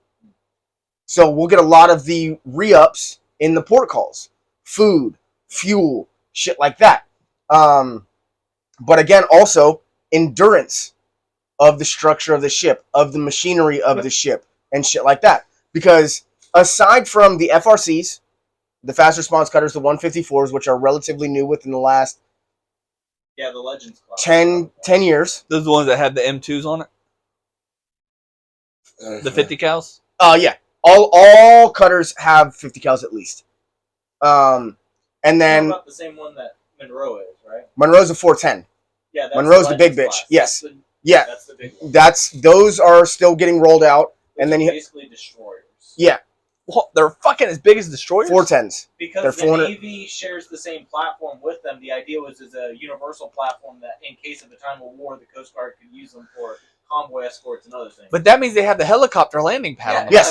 So we'll get a lot of the re-ups in the port calls. Food, fuel, shit like that. But again, also endurance of the structure of the ship, of the machinery of the ship, and shit like that. Because aside from the FRCs, the fast response cutters, the 154s, which are relatively new within the last the Legends class. 10 years. Those are the ones that have the M2s on it? The 50 cals? Yeah. All cutters have 50 cals at least. And then... About the same one that Monroe is, right? Monroe's a 410. Yeah, that's Monroe's the big bitch. Class. Yes. Yeah. That's the big one. Those are still getting rolled out. Those and then you basically destroyers. Yeah. Well, they're fucking as big as destroyers? 410s. Because the Navy shares the same platform with them. The idea was it's a universal platform that in case of a time of war, the Coast Guard could use them for convoy escorts and other things. But that means they have the helicopter landing pad on them. Yes.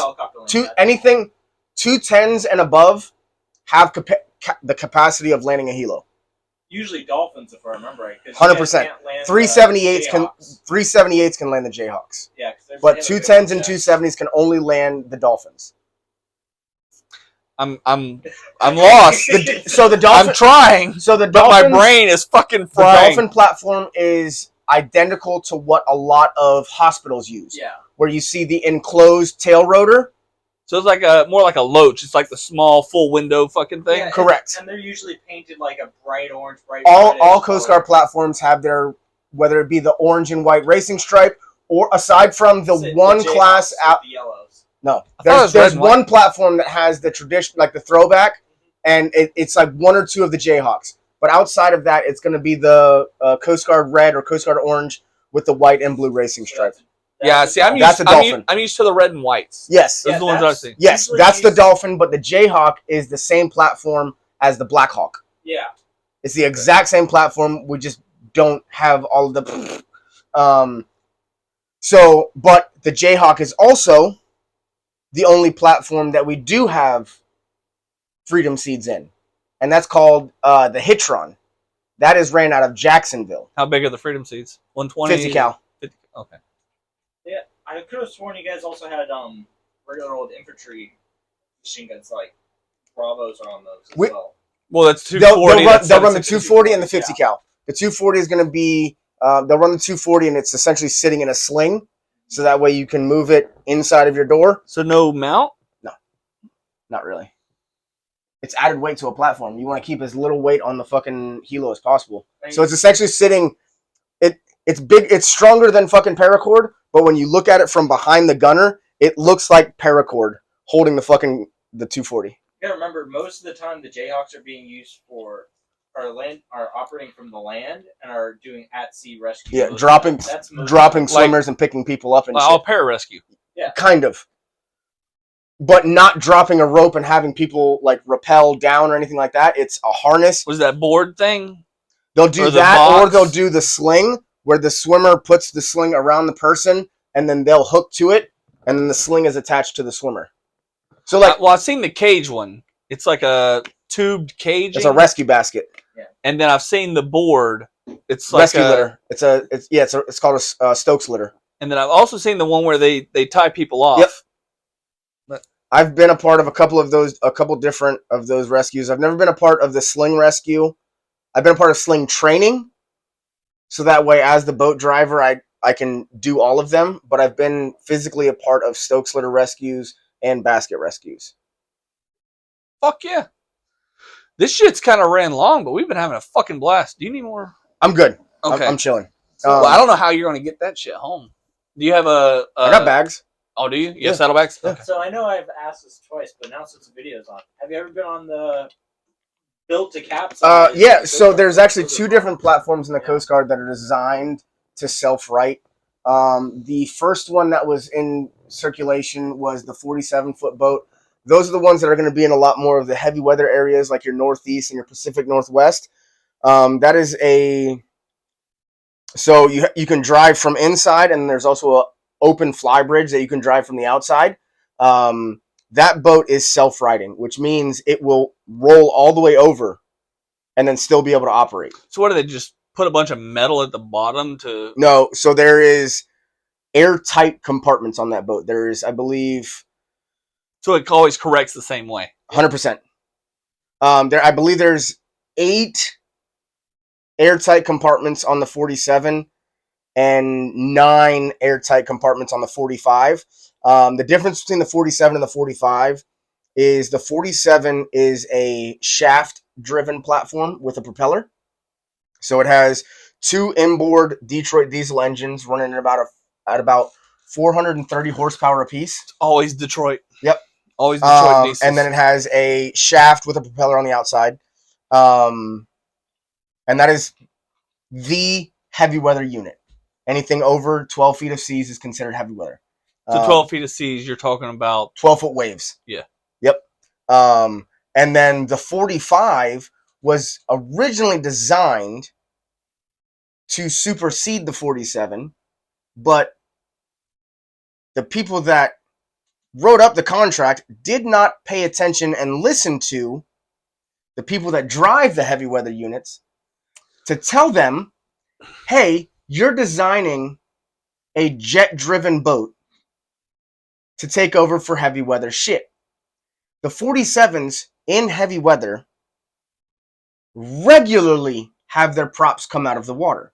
210s and above have the capacity of landing a helo. Usually Dolphins, if I remember right. 100%. 378s can land the Jayhawks. Yeah, but 210s and 270s can only land the Dolphins. I'm lost. So the Dolphin, I'm trying. So the Dolphins, but my brain is fucking frying. The Dolphin platform is identical to what a lot of hospitals use. Yeah. Where you see the enclosed tail rotor. So it's like more like a loach. It's like the small full window fucking thing. Yeah, Correct. And they're usually painted like a bright orange, bright All Coast Guard platforms have their, whether it be the orange and white racing stripe, or aside from the one class out. The yellows. No, there's one platform that has the tradition, like the throwback, and it's like one or two of the Jayhawks. But outside of that, it's going to be the Coast Guard red or Coast Guard orange with the white and blue racing stripe. See, I'm used to the red and whites. Yes. Those are the ones I've seen. Yes, that's the Dolphin, but the Jayhawk is the same platform as the Black Hawk. Yeah. It's the exact same platform. We just don't have all of the... but the Jayhawk is also the only platform that we do have Freedom Seeds in. And that's called the Hitron. That is ran out of Jacksonville. How big are the Freedom Seeds? 120? 50 cal. 50, okay. Yeah, I could have sworn you guys also had regular old infantry machine guns, like Bravos are on those as well. Well, that's 240. They'll run the 240 and the 50 cal. The 240 is going to be, they'll run the 240 and it's essentially sitting in a sling. So that way you can move it inside of your door. So no mount? No, not really. It's added weight to a platform. You want to keep as little weight on the fucking helo as possible. So it's essentially sitting. It's big. It's stronger than fucking paracord. But when you look at it from behind the gunner, it looks like paracord holding the 240. You gotta remember, most of the time the Jayhawks are being used are operating from the land and are doing at sea rescue. Yeah, dropping swimmers and picking people up and shit. All pararescue. Yeah, kind of. But not dropping a rope and having people like rappel down or anything like that. It's a harness. Was that board thing? They'll do that, or they'll do the sling where the swimmer puts the sling around the person and then they'll hook to it, and then the sling is attached to the swimmer. So like, I've seen the cage one. It's like a tubed cage. It's a rescue basket. Yeah. And then I've seen the board. It's like rescue litter. It's called a Stokes litter. And then I've also seen the one where they tie people off. Yep. I've been a part of a couple different of those rescues. I've never been a part of the sling rescue. I've been a part of sling training. So that way, as the boat driver, I can do all of them. But I've been physically a part of Stokes litter rescues and basket rescues. Fuck yeah. This shit's kind of ran long, but we've been having a fucking blast. Do you need more? I'm good. Okay. I'm chilling. Well, I don't know how you're going to get that shit home. Do you have I got bags. Oh, do you? You have saddlebags? Yeah. Okay. So I know I've asked this twice, but now since the video's on, have you ever been on the built to cap side? Yeah, so there's actually two different platforms in the Coast Guard that are designed to self-right. The first one that was in circulation was the 47-foot boat. Those are the ones that are going to be in a lot more of the heavy weather areas like your Northeast and your Pacific Northwest. That is so you can drive from inside, and there's also a open fly bridge that you can drive from the outside. That boat is self-righting, which means it will roll all the way over and then still be able to operate. So what do they just put a bunch of metal at the bottom to... No, so there is airtight compartments on that boat. There is, I believe... So it always corrects the same way? 100%. I believe there's 8 airtight compartments on the 47 and 9 airtight compartments on the 45. The difference between the 47 and the 45 is the 47 is a shaft-driven platform with a propeller. So it has 2 inboard Detroit diesel engines running at about 430 horsepower apiece. It's always Detroit. Yep. Always Detroit diesels. And then it has a shaft with a propeller on the outside. And that is the heavy weather unit. Anything over 12 feet of seas is considered heavy weather. So 12 feet of seas, you're talking about... 12-foot waves. Yeah. Yep. And then the 45 was originally designed to supersede the 47, but the people that wrote up the contract did not pay attention and listen to the people that drive the heavy weather units to tell them, hey, you're designing a jet-driven boat to take over for heavy weather shit. The 47s in heavy weather regularly have their props come out of the water.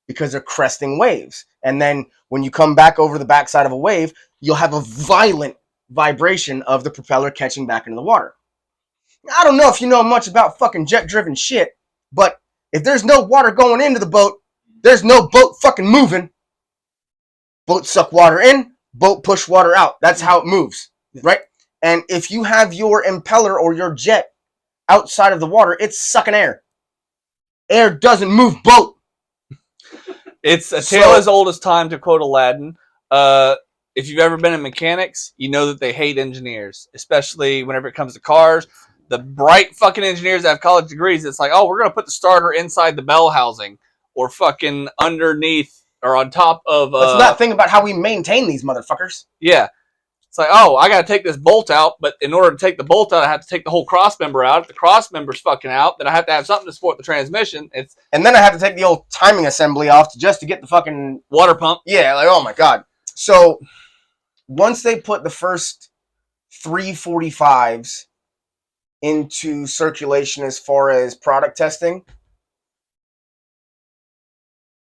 because they're cresting waves. And then when you come back over the backside of a wave, you'll have a violent vibration of the propeller catching back into the water. I don't know if you know much about fucking jet-driven shit, but if there's no water going into the boat, there's no boat fucking moving. Boat suck water in, boat push water out. That's how it moves, right? And if you have your impeller or your jet outside of the water, it's sucking air. Air doesn't move boat. It's a tale as old as time, to quote Aladdin. If you've ever been in mechanics, you know that they hate engineers, especially whenever it comes to cars. The bright fucking engineers that have college degrees, it's like, oh, we're going to put the starter inside the bell housing or fucking underneath or on top of... Let's not think about how we maintain these motherfuckers. Yeah. It's like, oh, I got to take this bolt out, but in order to take the bolt out, I have to take the whole cross member out. If the cross member's fucking out, then I have to have something to support the transmission. And then I have to take the old timing assembly off just to get the fucking... water pump. Yeah, like, oh my God. So, once they put the first 345s into circulation as far as product testing,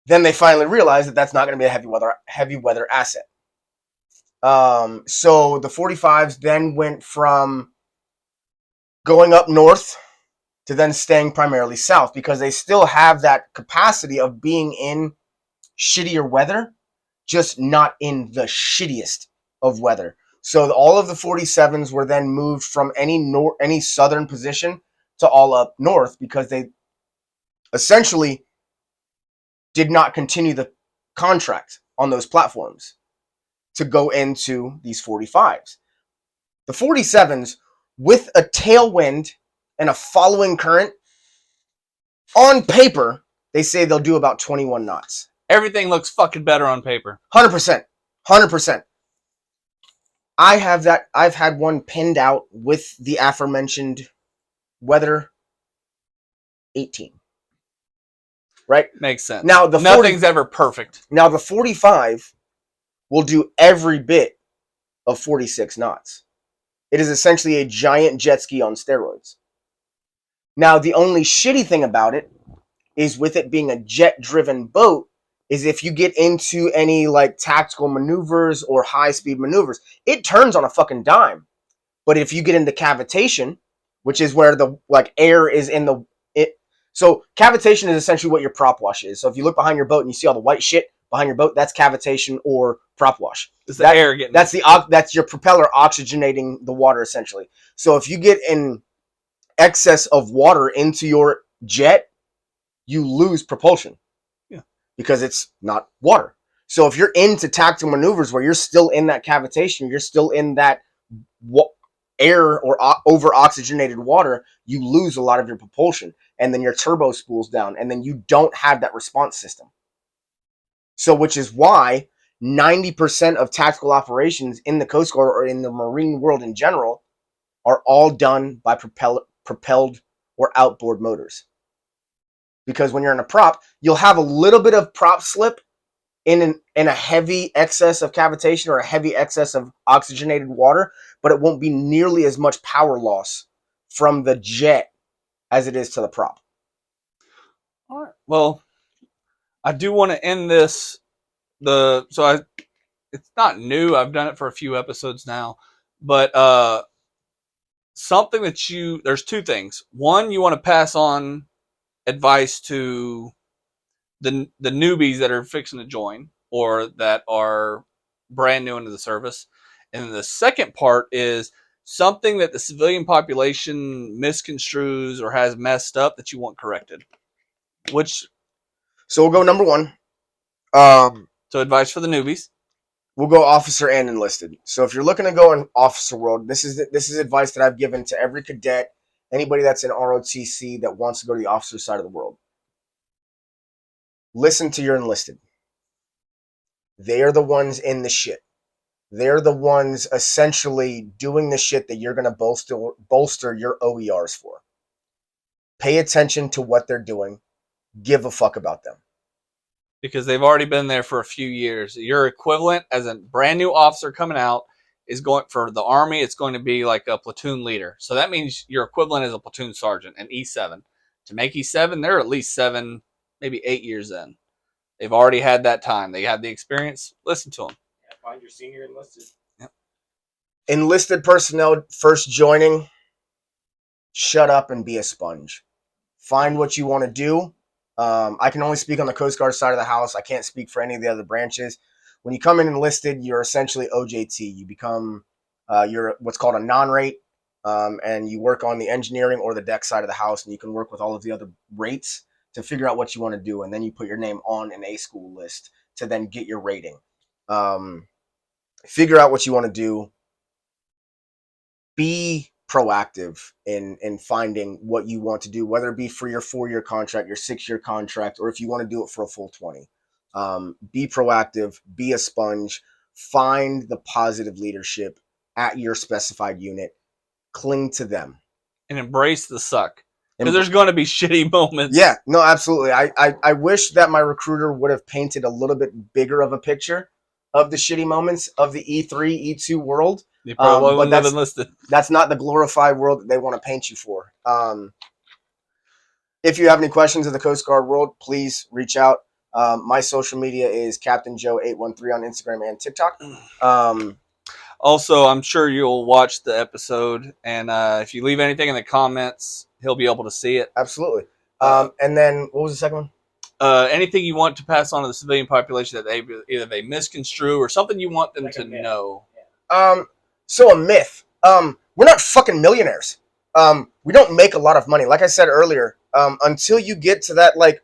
then they finally realized that that's not going to be a heavy weather asset. So the 45s then went from going up north to then staying primarily south, because they still have that capacity of being in shittier weather, just not in the shittiest of weather. So all of the 47s were then moved from any southern position to all up north, because they essentially did not continue the contract on those platforms to go into these 45s. The 47s, with a tailwind and a following current, on paper, they say they'll do about 21 knots. Everything looks fucking better on paper. 100%. 100%. I have that. I've had one pinned out with the aforementioned weather 18. Right? Makes sense. Now nothing's ever perfect. Now the 45 will do every bit of 46 knots. It is essentially a giant jet ski on steroids. Now the only shitty thing about it is, with it being a jet-driven boat, is if you get into any like tactical maneuvers or high-speed maneuvers, it turns on a fucking dime. But if you get into cavitation, which is where the air is in the so cavitation is essentially what your prop wash is. So if you look behind your boat and you see all the white shit behind your boat, that's cavitation or prop wash. It's the air getting... That's your propeller oxygenating the water, essentially. So if you get in excess of water into your jet, you lose propulsion. Yeah. Because it's not water. So if you're into tactical maneuvers where you're still in that cavitation, you're still in that air or over oxygenated water, you lose a lot of your propulsion, and then your turbo spools down, and then you don't have that response system. So, which is why 90% of tactical operations in the Coast Guard or in the marine world in general are all done by propelled or outboard motors. Because when you're in a prop, you'll have a little bit of prop slip in a heavy excess of cavitation or a heavy excess of oxygenated water, but it won't be nearly as much power loss from the jet as it is to the prop. All right. Well, I do want to end this. It's not new. I've done it for a few episodes now, but something that there's two things. One, you want to pass on advice to the newbies that are fixing to join or that are brand new into the service. And the second part is something that the civilian population misconstrues or has messed up that you want corrected. So we'll go number one. So advice for the newbies. We'll go officer and enlisted. So if you're looking to go in officer world, this is advice that I've given to every cadet, anybody that's in ROTC that wants to go to the officer side of the world. Listen to your enlisted. They are the ones in the shit. They're the ones essentially doing the shit that you're going to bolster your OERs for. Pay attention to what they're doing. Give a fuck about them. Because they've already been there for a few years. Your equivalent as a brand new officer coming out is going for the Army. It's going to be like a platoon leader. So that means your equivalent is a platoon sergeant, an E7. To make E7, they're at least 7, maybe 8 years in. They've already had that time. They had the experience. Listen to them. Yeah, find your senior enlisted. Enlisted personnel first joining, shut up and be a sponge. Find what you want to do. I can only speak on the Coast Guard side of the house. I can't speak for any of the other branches. When you come in enlisted, you're essentially OJT. You become you're what's called a non-rate, and you work on the engineering or the deck side of the house, and you can work with all of the other rates to figure out what you want to do, and then you put your name on an A school list to then get your rating. Figure out what you want to do. Be proactive in finding what you want to do, whether it be for your 4-year contract, your 6-year contract, or if you want to do it for a full 20. Be proactive, be a sponge, find the positive leadership at your specified unit, cling to them. And embrace the suck. Because there's going to be shitty moments. Yeah, no, absolutely. I wish that my recruiter would have painted a little bit bigger of a picture of the shitty moments of the E3, E2 world. But that's not the glorified world that they want to paint you for. If you have any questions of the Coast Guard world, please reach out. My social media is Captain Joe 813 on Instagram and TikTok. Also, I'm sure you'll watch the episode, and if you leave anything in the comments, he'll be able to see it. Absolutely. And then what was the second one? Anything you want to pass on to the civilian population that either they misconstrue or something you want them to know. So a myth. We're not fucking millionaires. We don't make a lot of money. Like I said earlier, until you get to that like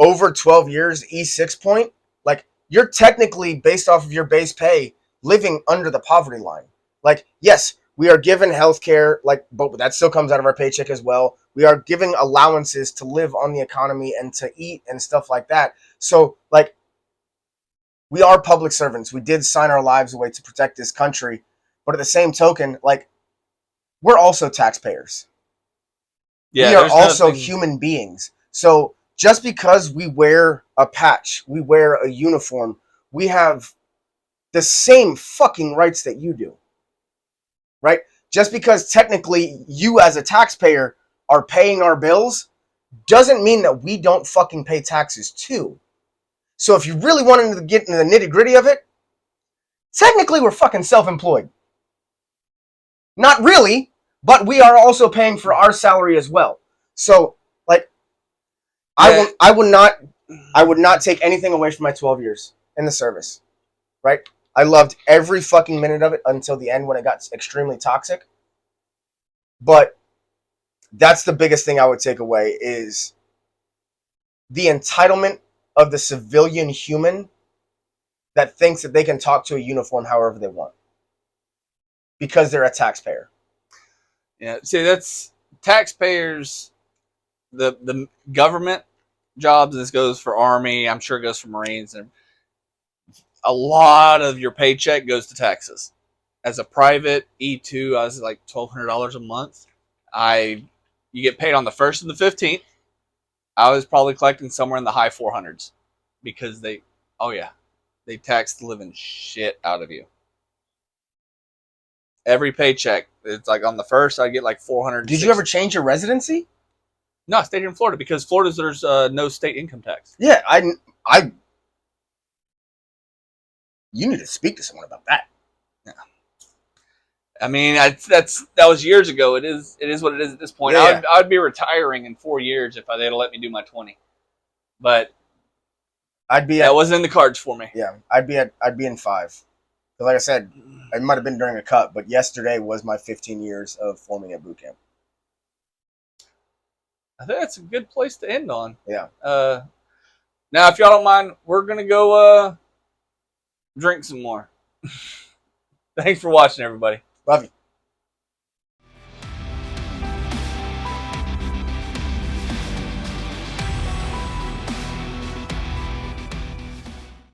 over 12 years E6 point, like you're technically based off of your base pay living under the poverty line. Like, yes, we are given healthcare, like, but that still comes out of our paycheck as well. We are giving allowances to live on the economy and to eat and stuff like that. So, like, we are public servants. We did sign our lives away to protect this country. But at the same token, like, we're also taxpayers. Yeah, we are also human beings. So just because we wear a patch, we wear a uniform, we have the same fucking rights that you do. Right? Just because technically you as a taxpayer are paying our bills doesn't mean that we don't fucking pay taxes too. So if you really wanted to get into the nitty-gritty of it, technically we're fucking self-employed. Not really, but we are also paying for our salary as well. So, like, yeah. I would not take anything away from my 12 years in the service. Right? I loved every fucking minute of it until the end when it got extremely toxic. But that's the biggest thing I would take away is the entitlement of the civilian human that thinks that they can talk to a uniform however they want. Because they're a taxpayer. Yeah, see, that's taxpayers, the government jobs, this goes for Army, I'm sure it goes for Marines, and a lot of your paycheck goes to taxes. As a private E2, I was like $1,200 a month. You get paid on the 1st and the 15th. I was probably collecting somewhere in the high 400s because they tax the living shit out of you. Every paycheck, it's like on the 1st, I get like $400. Did you ever change your residency? No, I stayed here in Florida because Florida's there's no state income tax. Yeah, you need to speak to someone about that. Yeah. I mean, that was years ago. It is what it is at this point. Yeah. I'd be retiring in 4 years if they'd let me do my 20. But that wasn't in the cards for me. Yeah, I'd be in 5. But like I said, it might have been during a cut, but yesterday was my 15 years of forming at boot camp. I think that's a good place to end on. Yeah. Now, if y'all don't mind, we're gonna go drink some more. Thanks for watching, everybody. Love you.